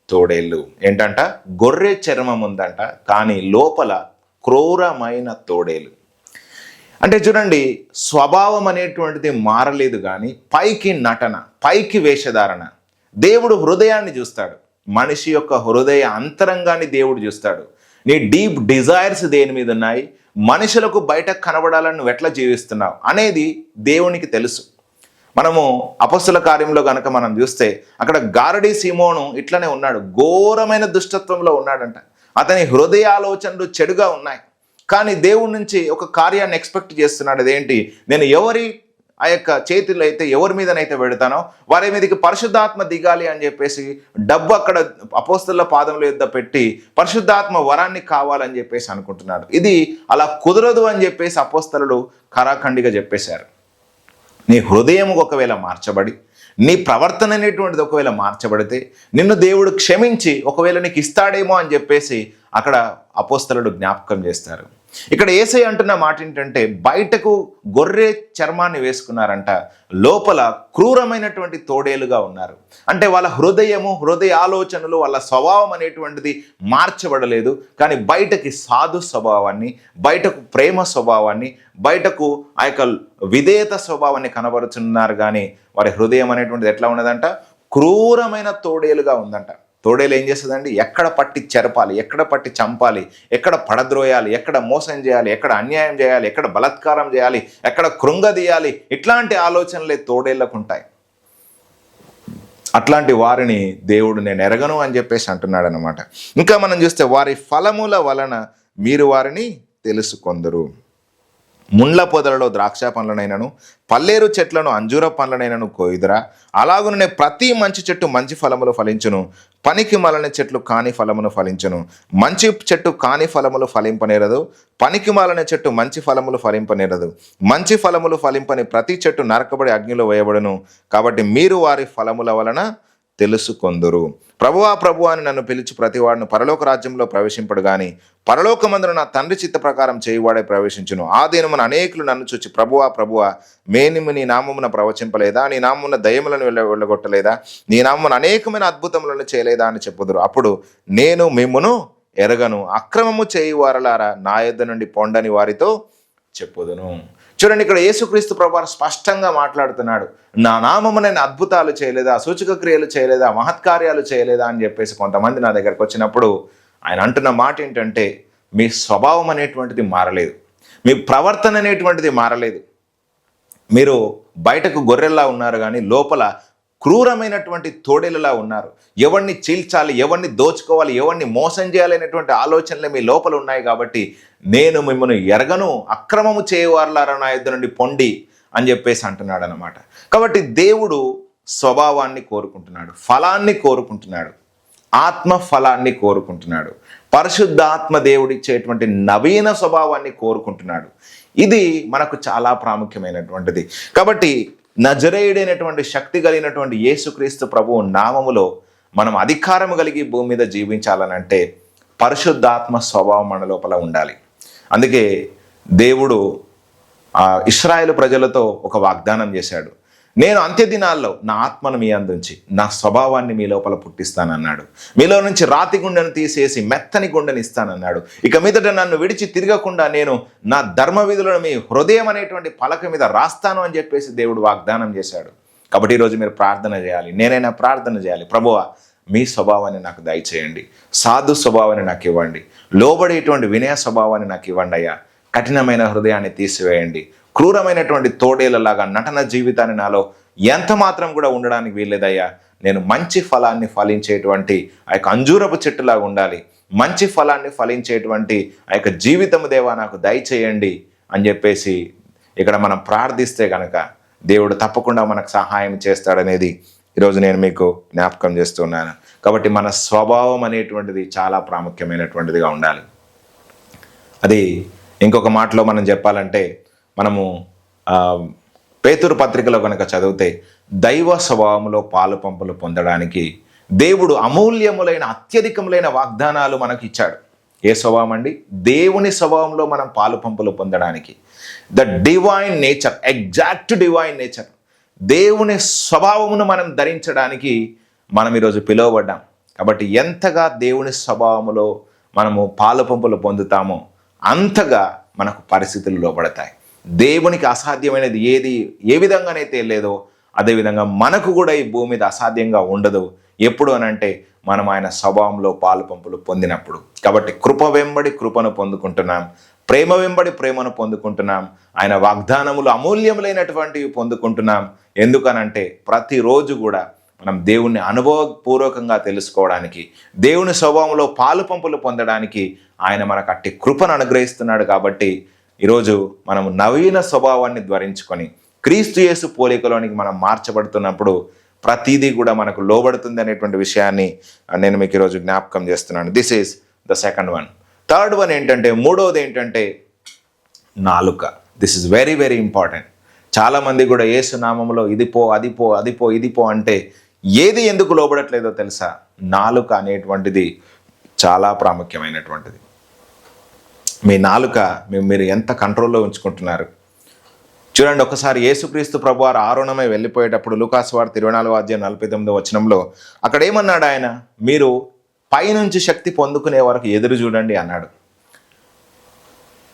A: తోడేళ్ళు. ఏంటంట? గొర్రె చర్మం ఉందంట, కానీ లోపల క్రూరమైన తోడేలు. అంటే చూడండి, స్వభావం అనేటువంటిది మారలేదు, కానీ పైకి నటన, పైకి వేషధారణ. దేవుడు హృదయాన్ని చూస్తాడు, మనిషి యొక్క హృదయ అంతరంగాన్ని దేవుడు చూస్తాడు. నీ డీప్ డిజైర్స్ దేని మీద ఉన్నాయి, మనుషులకు బయట కనబడాలని నువ్వు ఎట్లా జీవిస్తున్నావు అనేది దేవునికి తెలుసు. మనము అపొస్తల కార్యంలో కనుక మనం చూస్తే అక్కడ గారడీ సీమోను ఇట్లనే ఉన్నాడు, ఘోరమైన దుష్టత్వంలో ఉన్నాడంట. అతని హృదయాలోచనలు చెడుగా ఉన్నాయి, కానీ దేవుడి నుంచి ఒక కార్యాన్ని ఎక్స్పెక్ట్ చేస్తున్నాడు. అదేంటి? నేను ఎవరి ఆ యొక్క చేతుల్లో అయితే ఎవరి మీదనైతే పెడతానో వారి మీదకి పరిశుద్ధాత్మ దిగాలి అని చెప్పేసి డబ్బు అక్కడ అపోస్తల పాదముల యొద్ద పెట్టి పరిశుద్ధాత్మ వరాన్ని కావాలని చెప్పేసి అనుకుంటున్నాడు. ఇది అలా కుదరదు అని చెప్పేసి అపోస్తలుడు ఖరాఖండిగా చెప్పేశారు. నీ హృదయం ఒకవేళ మార్చబడి, నీ ప్రవర్తన అనేటువంటిది ఒకవేళ మార్చబడితే నిన్ను దేవుడు క్షమించి ఒకవేళ నీకు ఇస్తాడేమో అని చెప్పేసి అక్కడ అపోస్తలుడు జ్ఞాపకం చేస్తారు. ఇక్కడ యేసయ్య అంటున్న మాట ఏంటంటే, బయటకు గొర్రె చర్మాన్ని వేసుకున్నారంట, లోపల క్రూరమైనటువంటి తోడేలుగా ఉన్నారు. అంటే వాళ్ళ హృదయము, హృదయ ఆలోచనలు, వాళ్ళ స్వభావం అనేటువంటిది మార్చబడలేదు, కానీ బయటకి సాధు స్వభావాన్ని, బయటకు ప్రేమ స్వభావాన్ని, బయటకు ఆ యొక్క విధేయత స్వభావాన్ని కనబరుచున్నారు. కానీ వారి హృదయం అనేటువంటిది ఎట్లా ఉన్నదంట? క్రూరమైన తోడేలుగా ఉందంట. తోడేలు ఏం చేస్తుందండి? ఎక్కడ పట్టి చెరపాలి, ఎక్కడ పట్టి చంపాలి, ఎక్కడ పడద్రోయాలి, ఎక్కడ మోసం చేయాలి, ఎక్కడ అన్యాయం చేయాలి, ఎక్కడ బలాత్కారం చేయాలి, ఎక్కడ కృంగదీయాలి, ఇట్లాంటి ఆలోచనలే తోడేళ్లకు ఉంటాయి. అట్లాంటి వారిని దేవుడు నేను ఎరగను అని చెప్పేసి అంటున్నాడు అనమాట. ఇంకా మనం చూస్తే వారి ఫలముల వలన మీరు వారిని తెలుసుకొందురు. ముండ్ల పొదలలో ద్రాక్ష పండ్లనైనను పల్లేరు చెట్లను అంజూర పండ్లనైనను కోయుదురా. అలాగునే ప్రతి మంచి చెట్టు మంచి ఫలములు ఫలించును, పనికి మాలిన చెట్లు కాని ఫలమును ఫలించును. మంచి చెట్టు కాని ఫలములు ఫలింపనేరదు, పనికి మాలిన చెట్టు మంచి ఫలములు ఫలింపనేరదు. మంచి ఫలములు ఫలింపని ప్రతి చెట్టు నరకబడి అగ్నిలో వేయబడును. కాబట్టి మీరు వారి ఫలముల వలన తెలుసుకొందురు. ప్రభువా ప్రభువా అని నన్ను పిలిచి ప్రతివాడును పరలోక రాజ్యంలో ప్రవేశింపడు గాని పరలోకమందున నా తండ్రి చిత్త ప్రకారం చేయువాడే ప్రవేశించును. ఆ దినమున అనేకులు నన్ను చూచి ప్రభువా ప్రభువా మేనిము నీ నామమున ప్రవచింపలేదా, నీ నామమున దయ్యములను వెళ్ళగొట్టలేదా, నీ నామమున అనేకమైన అద్భుతములను చేయలేదా అని చెప్పుదురు. అప్పుడు నేను మిమ్మును ఎరగను, అక్రమము చేయువారలారా నా యొద్ద నుండి పొండని వారితో చెప్పుదును. చూడండి, ఇక్కడ యేసుక్రీస్తు ప్రభువారు స్పష్టంగా మాట్లాడుతున్నాడు. నా నామము నేను అద్భుతాలు చేయలేదా, సూచక క్రియలు చేయలేదా, మహత్కార్యాలు చేయలేదా అని చెప్పేసి కొంతమంది నా దగ్గరకు వచ్చినప్పుడు ఆయన అంటున్న మాట ఏంటంటే, మీ స్వభావం అనేటువంటిది మారలేదు, మీ ప్రవర్తన అనేటువంటిది మారలేదు. మీరు బయటకు గొర్రెల్లా ఉన్నారు కానీ లోపల క్రూరమైనటువంటి తోడేలులా ఉన్నారు. ఎవరిని చీల్చాలి, ఎవరిని దోచుకోవాలి, ఎవరిని మోసం చేయాలనేటువంటి ఆలోచనలే మీ లోపల ఉన్నాయి. కాబట్టి నేను మిమ్మల్ని ఎరగను, అక్రమము చేయవారులారా నా యొద్ద నుండి పొండి అని చెప్పేసి అంటున్నాడు అనమాట. కాబట్టి దేవుడు స్వభావాన్ని కోరుకుంటున్నాడు, ఫలాన్ని కోరుకుంటున్నాడు, ఆత్మ ఫలాన్ని కోరుకుంటున్నాడు, పరిశుద్ధాత్మ దేవుడిచ్చేటువంటి నవీన స్వభావాన్ని కోరుకుంటున్నాడు. ఇది మనకు చాలా ప్రాముఖ్యమైనటువంటిది. కాబట్టి నజరేయుడైనటువంటి శక్తి కలిగినటువంటి యేసుక్రీస్తు ప్రభువు నామములో మనం అధికారం కలిగి భూమి మీద జీవించాలనంటే పరిశుద్ధాత్మ స్వభావం మన లోపల ఉండాలి. అందుకే దేవుడు ఇశ్రాయేలు ప్రజలతో ఒక వాగ్దానం చేశాడు. నేను అంత్య దినాల్లో నా ఆత్మను మీ అందుంచి నా స్వభావాన్ని మీ లోపల పుట్టిస్తానన్నాడు. మీలో నుంచి రాతి గుండెను తీసేసి మెత్తని గుండెని ఇస్తానన్నాడు. ఇక మీదట నన్ను విడిచి తిరగకుండా నేను నా ధర్మ విధులను మీ హృదయం అనేటువంటి పలక మీద రాస్తాను అని చెప్పేసి దేవుడు వాగ్దానం చేశాడు. కాబట్టి ఈరోజు మీరు ప్రార్థన చేయాలి, నేనైనా ప్రార్థన చేయాలి. ప్రభువా మీ స్వభావాన్ని నాకు దయచేయండి, సాధు స్వభావాన్ని నాకు ఇవ్వండి, లోబడేటువంటి వినయ స్వభావాన్ని నాకు ఇవ్వండి అయ్యా. కఠినమైన హృదయాన్ని తీసివేయండి, క్రూరమైనటువంటి తోడేలలాగా నటన జీవితాన్ని నాలో ఎంత మాత్రం కూడా ఉండడానికి వీల్లేదయ్యా. నేను మంచి ఫలాన్ని ఫలించేటువంటి ఆ యొక్క అంజూరపు చెట్టులాగా ఉండాలి, మంచి ఫలాన్ని ఫలించేటువంటి ఆ యొక్క జీవితము దేవా నాకు దయచేయండి అని చెప్పేసి ఇక్కడ మనం ప్రార్థిస్తే కనుక దేవుడు తప్పకుండా మనకు సహాయం చేస్తాడనేది ఈరోజు నేను మీకు జ్ఞాపకం చేస్తున్నాను. కాబట్టి మన స్వభావం అనేటువంటిది చాలా ప్రాముఖ్యమైనటువంటిదిగా ఉండాలి. అది ఇంకొక మాటలో మనం చెప్పాలంటే, మనము పేతురు పత్రికలో కనుక చదివితే దైవ స్వభావంలో పాలు పంపులు పొందడానికి దేవుడు అమూల్యములైన అత్యధికములైన వాగ్దానాలు మనకి ఇచ్చాడు. ఏ స్వభావం అండి? దేవుని స్వభావంలో మనం పాలు పంపులు పొందడానికి the divine nature, exact divine nature, దేవుని స్వభావమును మనం ధరించడానికి మనం ఈరోజు పిలువబడ్డాం. కాబట్టి ఎంతగా దేవుని స్వభావములో మనము పాలు పంపులు పొందుతామో అంతగా మనకు పరిస్థితులు లోపడతాయి. దేవునికి అసాధ్యమైనది ఏ విధంగానైతే లేదో అదేవిధంగా మనకు కూడా ఈ భూమి మీద అసాధ్యంగా ఉండదు. ఎప్పుడు అనంటే మనం ఆయన స్వభావంలో పాలు పంపులు పొందినప్పుడు. కాబట్టి కృప వెంబడి కృపను పొందుకుంటున్నాం, ప్రేమ వెంబడి ప్రేమను పొందుకుంటున్నాం, ఆయన వాగ్దానములు అమూల్యములైనటువంటివి పొందుకుంటున్నాం. ఎందుకనంటే ప్రతిరోజు కూడా మనం దేవుణ్ణి అనుభవపూర్వకంగా తెలుసుకోవడానికి, దేవుని స్వభావంలో పాలు పంపులు పొందడానికి ఆయన మనకు అట్టి కృపను అనుగ్రహిస్తున్నాడు. కాబట్టి ఈరోజు మనం నవీన స్వభావాన్ని ధరించుకొని క్రీస్తు యేసు పోలికలోనికి మనం మార్చబడుతున్నప్పుడు ప్రతిదీ కూడా మనకు లోబడుతుంది అనేటువంటి విషయాన్ని నేను మీకు ఈరోజు జ్ఞాపకం చేస్తున్నాను. This is the second one. Third one ఏంటంటే, మూడవది ఏంటంటే నాలుక. This is very very important. చాలామంది కూడా యేసు నామములో ఇది పో అది పో అది పో ఇది పో అంటే ఏది ఎందుకు లోబడట్లేదో తెలుసా? నాలుక అనేటువంటిది చాలా ప్రాముఖ్యమైనటువంటిది. మీ నాలుక మీరు ఎంత కంట్రోల్లో ఉంచుకుంటున్నారు? చూడండి, ఒకసారి యేసుక్రీస్తు ప్రభువారు ఆరోహణమై వెళ్ళిపోయేటప్పుడు లూకాసు వార్త 24:49 అక్కడ ఏమన్నాడు ఆయన? మీరు పైనుంచి శక్తి పొందుకునే వరకు ఎదురు చూడండి అన్నాడు.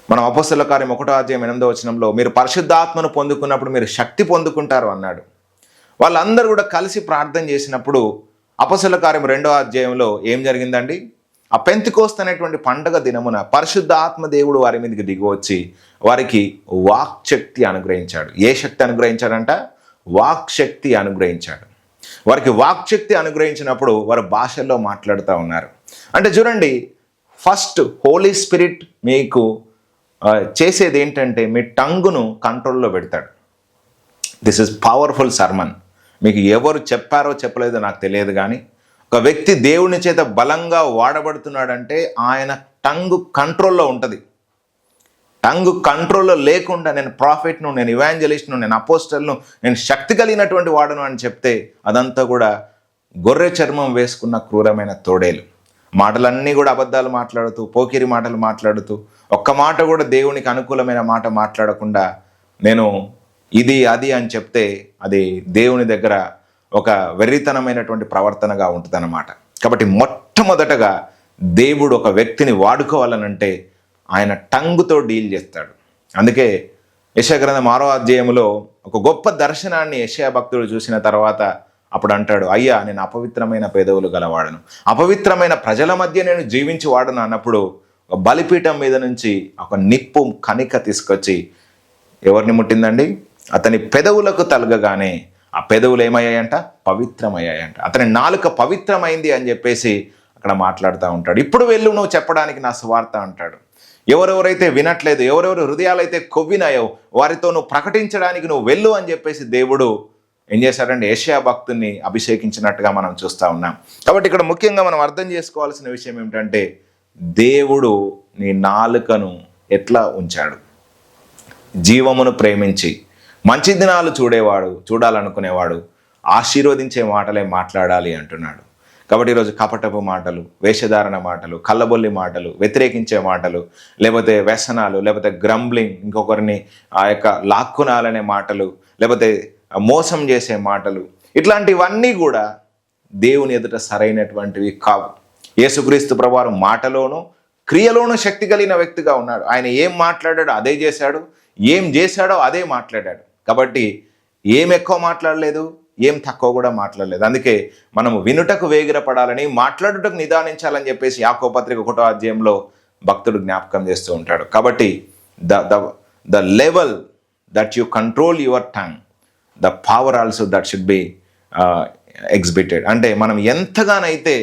A: మనం అపొస్తలుల కార్యం 1:8 మీరు పరిశుద్ధాత్మను పొందుకున్నప్పుడు మీరు శక్తి పొందుకుంటారు అన్నాడు. వాళ్ళందరూ కూడా కలిసి ప్రార్థన చేసినప్పుడు అపొస్తలుల కార్యం 2వ ఏం జరిగిందండి? ఆ పెంతెకోస్తు అనేటువంటి పండగ దినమున పరిశుద్ధాత్మ దేవుడు వారి మీదకి దిగివచ్చి వారికి వాక్ శక్తి అనుగ్రహించాడు. ఏ శక్తి అనుగ్రహించాడంట? వాక్ శక్తి అనుగ్రహించాడు. వారికి వాక్శక్తి అనుగ్రహించినప్పుడు వారు భాషల్లో మాట్లాడుతూ ఉన్నారు. అంటే చూడండి, ఫస్ట్ హోలీ స్పిరిట్ మీకు చేసేది ఏంటంటే మీ టంగును కంట్రోల్లో పెడతాడు. This is powerful sermon. మీకు ఎవరు చెప్పారో చెప్పలేదో నాకు తెలియదు, కానీ ఒక వ్యక్తి దేవుని చేత బలంగా వాడబడుతున్నాడంటే ఆయన టంగు కంట్రోల్లో ఉంటుంది. టంగు కంట్రోల్లో లేకుండా నేను ప్రాఫిట్ను, నేను ఇవాంజలిస్ట్ను, నేను అపోస్టల్ను, నేను శక్తి కలిగినటువంటి వాడను అని చెప్తే అదంతా కూడా గొర్రె చర్మం వేసుకున్న క్రూరమైన తోడేలు. మాటలన్నీ కూడా అబద్ధాలు మాట్లాడుతూ, పోకిరి మాటలు మాట్లాడుతూ, ఒక్క మాట కూడా దేవునికి అనుకూలమైన మాట మాట్లాడకుండా నేను ఇది అది అని చెప్తే అది దేవుని దగ్గర ఒక వెర్రితనమైనటువంటి ప్రవర్తనగా ఉంటుందన్నమాట. కాబట్టి మొట్టమొదటగా దేవుడు ఒక వ్యక్తిని వాడుకోవాలనంటే ఆయన టంగుతో డీల్ చేస్తాడు. అందుకే యెషయా గ్రంథం 6వ అధ్యాయంలో ఒక గొప్ప దర్శనాన్ని యెషయా భక్తుడు చూసిన తర్వాత అప్పుడు అంటాడు, అయ్యా నేను అపవిత్రమైన పెదవులు గలవాడను, అపవిత్రమైన ప్రజల మధ్య నేను జీవించి వాడను అన్నప్పుడు ఒక బలిపీఠం మీద నుంచి ఒక నిప్పు కణిక తీసుకొచ్చి ఎవరిని ముట్టిందండి? అతని పెదవులకు తలగగానే ఆ పెదవులు ఏమయ్యాయంట? పవిత్రమయ్యాయంట. అతని నాలుక పవిత్రమైంది అని చెప్పేసి అక్కడ మాట్లాడుతూ ఉంటాడు. ఇప్పుడు వెళ్ళు నువ్వు చెప్పడానికి నా సువార్త అంటాడు. ఎవరెవరైతే వినట్లేదు, ఎవరెవరు హృదయాలైతే కొవ్వినాయో వారితో నువ్వు ప్రకటించడానికి నువ్వు వెళ్ళు అని చెప్పేసి దేవుడు ఏం చేశాడంటే యెషయా భక్తుని అభిషేకించినట్టుగా మనం చూస్తూ ఉన్నాం. కాబట్టి ఇక్కడ ముఖ్యంగా మనం అర్థం చేసుకోవాల్సిన విషయం ఏమిటంటే దేవుడు నీ నాలుకను ఎట్లా ఉంచాడు? జీవమును ప్రేమించి మంచి దినాలు చూడాలనుకునేవాడు ఆశీర్వదించే మాటలే మాట్లాడాలి అంటున్నాడు. కాబట్టి ఈరోజు కపటపు మాటలు, వేషధారణ మాటలు, కళ్ళబొల్లి మాటలు, వ్యతిరేకించే మాటలు, లేకపోతే వ్యసనాలు, లేకపోతే గ్రంబ్లింగ్, ఇంకొకరిని ఆ యొక్క లాక్కునాలనే మాటలు, లేకపోతే మోసం చేసే మాటలు, ఇట్లాంటివన్నీ కూడా దేవుని ఎదుట సరైనటువంటివి కావు. యేసుక్రీస్తు ప్రభువారు మాటలోనూ క్రియలోనూ శక్తి కలిగిన వ్యక్తిగా ఉన్నాడు. ఆయన ఏం మాట్లాడాడో అదే చేశాడు, ఏం చేశాడో అదే మాట్లాడాడు. కాబట్టి ఏం ఎక్కువ మాట్లాడలేదు, ఏం తక్కువ కూడా మాట్లాడలేదు. అందుకే మనము వినుటకు వేగిరపడాలని, మాట్లాడుటకు నిదానించాలని చెప్పేసి యాకోబు పత్రిక 1వ అధ్యాయంలో భక్తుడు జ్ఞాపకం చేస్తూ ఉంటాడు. కాబట్టి the level that you control your tongue, the power also that should be exhibited. అంటే మనం ఎంతగానైతే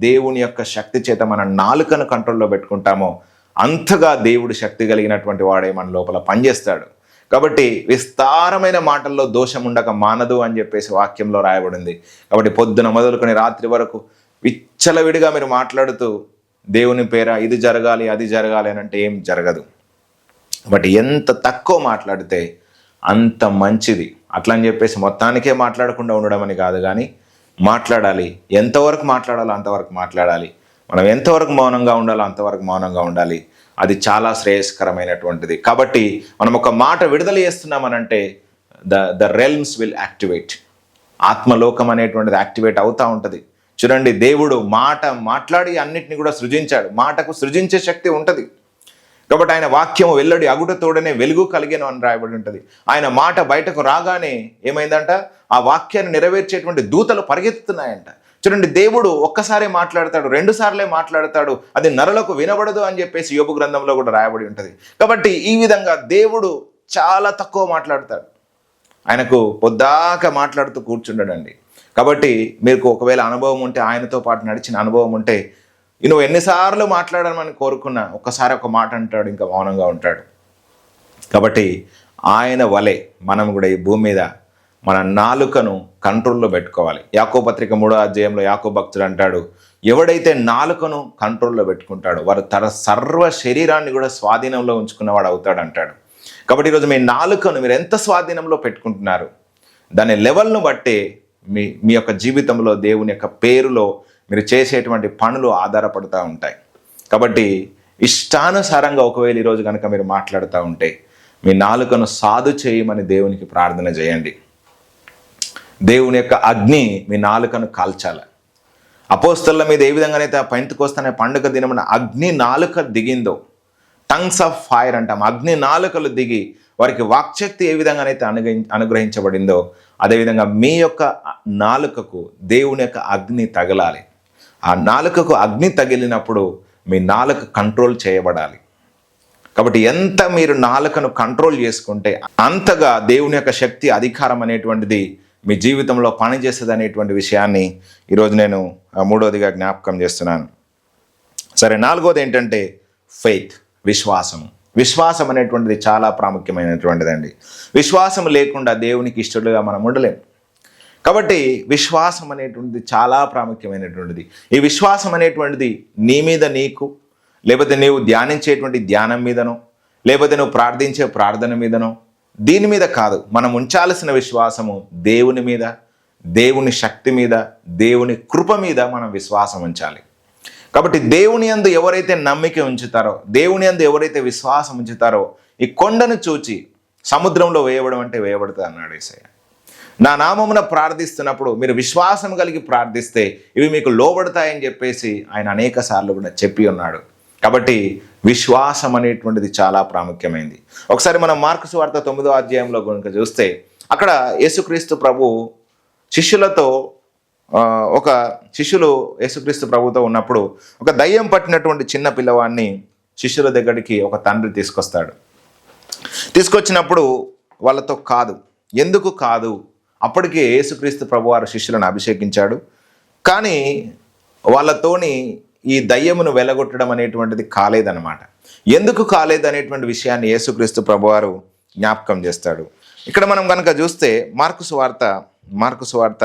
A: దేవుని యొక్క శక్తి చేత మన నాలుకను కంట్రోల్లో పెట్టుకుంటామో అంతగా దేవుడు శక్తి కలిగినటువంటి వాడే మన లోపల పనిచేస్తాడు. కాబట్టి విస్తారమైన మాటల్లో దోషం ఉండక మానదు అని చెప్పేసి వాక్యంలో రాయబడింది. కాబట్టి పొద్దున మొదలుకొని రాత్రి వరకు విచ్చలవిడిగా మీరు మాట్లాడుతూ దేవుని పేర ఇది జరగాలి అది జరగాలి అని అంటే ఏం జరగదు. బట్ ఎంత తక్కువ మాట్లాడితే అంత మంచిది. అట్లా అని చెప్పేసి మొత్తానికే మాట్లాడకుండా ఉండడం అని కాదు, కానీ మాట్లాడాలి. ఎంతవరకు మాట్లాడాలో అంతవరకు మాట్లాడాలి. మనం ఎంతవరకు మౌనంగా ఉండాలో అంతవరకు మౌనంగా ఉండాలి. అది చాలా శ్రేయస్కరమైనటువంటిది. కాబట్టి మనం ఒక మాట విడుదల చేస్తున్నామనంటే ద రెల్మ్స్ విల్ యాక్టివేట్. ఆత్మలోకం అనేటువంటిది యాక్టివేట్ అవుతూ ఉంటుంది. చూడండి, దేవుడు మాట్లాడి అన్నిటిని కూడా సృజించాడు. మాటకు సృజించే శక్తి ఉంటుంది. కాబట్టి ఆయన వాక్యము వెల్లడి అగుటతోడనే వెలుగు కలిగేను అని రాయబడి ఉంటుంది. ఆయన మాట బయటకు రాగానే ఏమైందంట? ఆ వాక్యాన్ని నెరవేర్చేటువంటి దూతలు పరిగెత్తుతున్నాయంట. చూడండి, దేవుడు ఒక్కసారే మాట్లాడతాడు, 2 సార్లే మాట్లాడతాడు, అది నరులకు వినబడదు అని చెప్పేసి యోబు గ్రంథంలో కూడా రాయబడి ఉంటుంది. కాబట్టి ఈ విధంగా దేవుడు చాలా తక్కువ మాట్లాడతాడు. ఆయనకు పొద్దాక మాట్లాడుతూ కూర్చుండడండి. కాబట్టి మీకు ఒకవేళ అనుభవం ఉంటే, ఆయనతో పాటు నడిచిన అనుభవం ఉంటే, నువ్వు ఎన్నిసార్లు మాట్లాడమని కోరుకున్నా ఒక్కసారి ఒక మాట అంటాడు, ఇంకా మౌనంగా ఉంటాడు. కాబట్టి ఆయన వలె మనం కూడా ఈ భూమి మీద మన నాలుకను కంట్రోల్లో పెట్టుకోవాలి. యాకోబు పత్రిక 3వ అధ్యాయంలో యాకోబు భక్తుడు అంటాడు, ఎవడైతే నాలుకను కంట్రోల్లో పెట్టుకుంటాడో వారు సర్వ శరీరాన్ని కూడా స్వాధీనంలో ఉంచుకున్నవాడు అవుతాడు అంటాడు. కాబట్టి ఈరోజు మీ నాలుకను మీరు ఎంత స్వాధీనంలో పెట్టుకుంటున్నారు, దాని లెవెల్ను బట్టే మీ యొక్క జీవితంలో దేవుని యొక్క పేరులో మీరు చేసేటువంటి పనులు ఆధారపడుతూ ఉంటాయి. కాబట్టి ఇష్టానుసారంగా ఒకవేళ ఈరోజు కనుక మీరు మాట్లాడుతూ ఉంటే మీ నాలుకను సాధు చేయమని దేవునికి ప్రార్థన చేయండి. దేవుని యొక్క అగ్ని మీ నాలుకను కాల్చాలి. అపోస్తలుల మీద ఏ విధంగానైతే ఆ పెంతెకోస్తు పండుగ దినమున అగ్ని నాలుక దిగిందో, టంగ్స్ ఆఫ్ ఫైర్ అంటాం, అగ్ని నాలుకలు దిగి వారికి వాక్శక్తి ఏ విధంగానైతే అనుగ్రహించబడిందో అదేవిధంగా మీ యొక్క నాలుకకు దేవుని యొక్క అగ్ని తగలాలి. ఆ నాలుకకు అగ్ని తగిలినప్పుడు మీ నాలుక కంట్రోల్ చేయబడాలి. కాబట్టి ఎంత మీరు నాలుకను కంట్రోల్ చేసుకుంటే అంతగా దేవుని యొక్క శక్తి, అధికారం అనేటువంటిది మీ జీవితంలో పనిచేస్తుంది అనేటువంటి విషయాన్ని ఈరోజు నేను మూడవదిగా జ్ఞాపకం చేస్తున్నాను. సరే, నాలుగోది ఏంటంటే ఫెయిత్, విశ్వాసం. విశ్వాసం అనేటువంటిది చాలా ప్రాముఖ్యమైనటువంటిదండి. విశ్వాసం లేకుండా దేవునికి ఇష్టలుగా మనం ఉండలేం. కాబట్టి విశ్వాసం అనేటువంటిది చాలా ప్రాముఖ్యమైనటువంటిది. ఈ విశ్వాసం అనేటువంటిది నీ మీద నీకు, లేకపోతే నీవు ధ్యానించేటువంటి ధ్యానం మీదనో, లేకపోతే నువ్వు ప్రార్థించే ప్రార్థన మీదనో, దీని మీద కాదు. మనం ఉంచాల్సిన విశ్వాసము దేవుని మీద, దేవుని శక్తి మీద, దేవుని కృప మీద మనం విశ్వాసం ఉంచాలి. కాబట్టి దేవుని యందు ఎవరైతే నమ్మిక ఉంచుతారో, దేవుని యందు ఎవరైతే విశ్వాసం ఉంచుతారో, ఈ కొండను చూచి సముద్రంలో వేయబడం అంటే వేయబడుతుంది అన్నాడు యేసయ్య. నా నామమున ప్రార్థిస్తున్నప్పుడు మీరు విశ్వాసం కలిగి ప్రార్థిస్తే ఇవి మీకు లోబడతాయని చెప్పేసి ఆయన అనేక సార్లు కూడా చెప్పి ఉన్నాడు. కాబట్టి విశ్వాసం అనేటువంటిది చాలా ప్రాముఖ్యమైనది. ఒకసారి మనం మార్కు సువార్త 9వ అధ్యాయంలో కనుక చూస్తే, అక్కడ యేసుక్రీస్తు ప్రభు శిష్యులతో శిష్యులు యేసుక్రీస్తు ప్రభుతో ఉన్నప్పుడు ఒక దయ్యం పట్టినటువంటి చిన్న పిల్లవాడిని శిష్యుల దగ్గరికి ఒక తండ్రి తీసుకొస్తాడు. తీసుకొచ్చినప్పుడు వాళ్ళతో కాదు. ఎందుకు కాదు? అప్పటికే యేసుక్రీస్తు ప్రభువారు శిష్యులను అభిషేకించాడు. కానీ వాళ్ళతోని ఈ దయ్యమును వెలగొట్టడం అనేటువంటిది కాలేదన్నమాట. ఎందుకు కాలేదు అనేటువంటి విషయాన్ని యేసుక్రీస్తు ప్రభువారు జ్ఞాపకం చేస్తాడు. ఇక్కడ మనం కనుక చూస్తే మార్కు సువార్త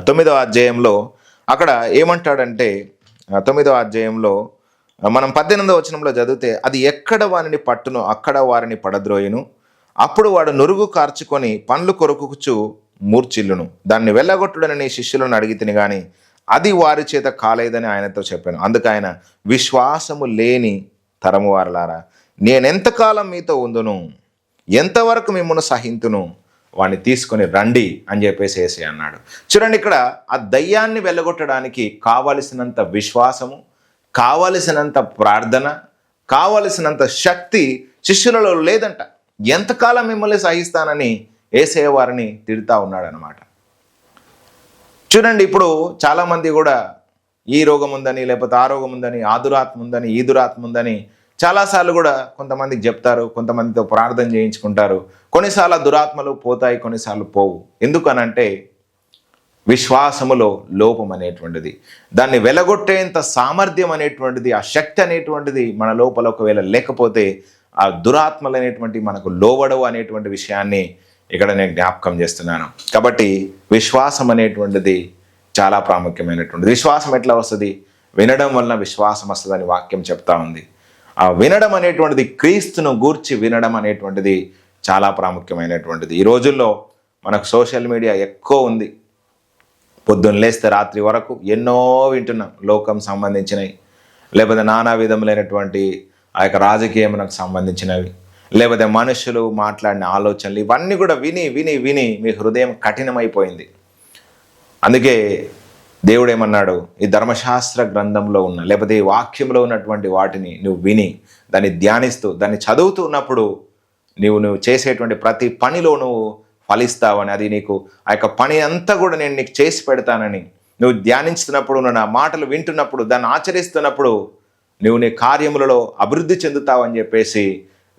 A: 9వ అధ్యాయంలో అక్కడ ఏమంటాడంటే, 9వ అధ్యాయంలో మనం 18వ వచనంలో చదివితే, అది ఎక్కడ వారిని పట్టును అక్కడ వారిని పడద్రోయును, అప్పుడు వాడు నురుగు కార్చుకొని పండ్లు కొరుకుచు మూర్చిల్లును, దాన్ని వెళ్ళగొట్టుడని శిష్యులను అడిగితిని కానీ అది వారి చేత కాలేదని ఆయనతో చెప్పాను. అందుకు ఆయన, విశ్వాసము లేని తరము వారలారా, నేనెంతకాలం మీతో ఉందును, ఎంతవరకు మిమ్మల్ని సహింతును, వాడిని తీసుకొని రండి అని చెప్పేసి యేసయ్య అన్నాడు. చూడండి, ఇక్కడ ఆ దయ్యాన్ని వెళ్ళగొట్టడానికి కావలసినంత విశ్వాసము, కావలసినంత ప్రార్థన, కావలసినంత శక్తి శిష్యులలో లేదంట. ఎంతకాలం మిమ్మల్ని సహిస్తానని యేసయ్య వారిని తిడుతూ ఉన్నాడు అనమాట. చూడండి, ఇప్పుడు చాలామంది కూడా ఈ రోగం ఉందని, లేకపోతే ఆ రోగం ఉందని, ఆ దురాత్మ ఉందని, ఈ దురాత్మ ఉందని చాలాసార్లు కూడా కొంతమందికి చెప్తారు, కొంతమందితో ప్రార్థన చేయించుకుంటారు. కొన్నిసార్లు దురాత్మలు పోతాయి, కొన్నిసార్లు పోవు. ఎందుకనంటే విశ్వాసములో లోపం అనేటువంటిది, దాన్ని వెలగొట్టేంత సామర్థ్యం అనేటువంటిది, ఆ శక్తి అనేటువంటిది మన లోపల ఒకవేళ లేకపోతే ఆ దురాత్మలు అనేటువంటి మనకు లోబడవు అనేటువంటి విషయాన్ని ఇక్కడ నేను జ్ఞాపకం చేస్తున్నాను. కాబట్టి విశ్వాసం అనేటువంటిది చాలా ప్రాముఖ్యమైనటువంటిది. విశ్వాసం ఎట్లా వస్తుంది? వినడం వలన విశ్వాసం వస్తుందని వాక్యం చెప్తా ఉంది. ఆ వినడం అనేటువంటిది, క్రీస్తును గూర్చి వినడం అనేటువంటిది చాలా ప్రాముఖ్యమైనటువంటిది. ఈ రోజుల్లో మనకు సోషల్ మీడియా ఎక్కువ ఉంది. పొద్దున్న లేస్తే రాత్రి వరకు ఎన్నో వింటున్నాం, లోకం సంబంధించినవి, లేకపోతే నానా విధములైనటువంటి ఆ యొక్క రాజకీయమునకు సంబంధించినవి, లేకపోతే మనుషులు మాట్లాడిన ఆలోచనలు, ఇవన్నీ కూడా విని విని విని మీ హృదయం కఠినమైపోయింది. అందుకే దేవుడు ఏమన్నాడు, ఈ ధర్మశాస్త్ర గ్రంథంలో ఉన్న, లేకపోతే ఈ వాక్యంలో ఉన్నటువంటి వాటిని నువ్వు విని దాన్ని ధ్యానిస్తూ దాన్ని చదువుతూ ఉన్నప్పుడు నువ్వు చేసేటువంటి ప్రతి పనిలో నువ్వు ఫలిస్తావని, అది నీకు ఆ యొక్క పని అంతా కూడా నేను నీకు చేసి పెడతానని, నువ్వు ధ్యానిస్తున్నప్పుడు, నువ్వు నా మాటలు వింటున్నప్పుడు, దాన్ని ఆచరిస్తున్నప్పుడు నువ్వు నీ కార్యములలో అభివృద్ధి చెందుతావని చెప్పేసి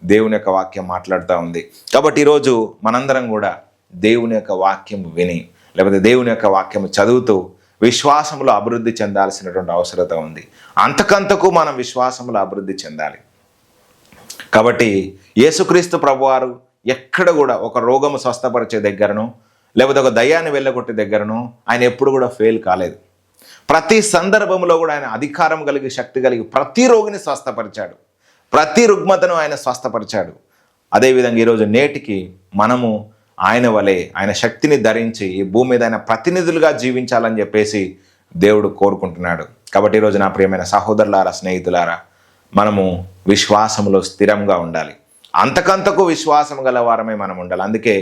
A: దేవుని యొక్క వాక్యం మాట్లాడుతూ ఉంది. కాబట్టి ఈరోజు మనందరం కూడా దేవుని యొక్క వాక్యం విని, లేకపోతే దేవుని యొక్క వాక్యం చదువుతూ విశ్వాసంలో అభివృద్ధి చెందాల్సినటువంటి అవసరత ఉంది. అంతకంతకు మనం విశ్వాసంలో అభివృద్ధి చెందాలి. కాబట్టి యేసుక్రీస్తు ప్రభువారు ఎక్కడ కూడా ఒక రోగము స్వస్థపరిచే దగ్గరను, లేకపోతే ఒక దయ్యాన్ని వెళ్ళగొట్టే దగ్గరను ఆయన ఎప్పుడు కూడా ఫెయిల్ కాలేదు. ప్రతి సందర్భంలో కూడా ఆయన అధికారం కలిగి, శక్తి కలిగి ప్రతి రోగిని స్వస్థపరిచాడు, ప్రతి రుగ్మతను ఆయన స్వస్థపరిచాడు. అదేవిధంగా ఈరోజు నేటికి మనము ఆయన వలె ఆయన శక్తిని ధరించి ఈ భూమి మీద ఆయన ప్రతినిధులుగా జీవించాలని చెప్పేసి దేవుడు కోరుకుంటున్నాడు. కాబట్టి ఈరోజు నా ప్రియమైన సహోదరులారా, స్నేహితులారా, మనము విశ్వాసంలో స్థిరంగా ఉండాలి. అంతకంతకు విశ్వాసం గల వారమే మనం ఉండాలి. అందుకే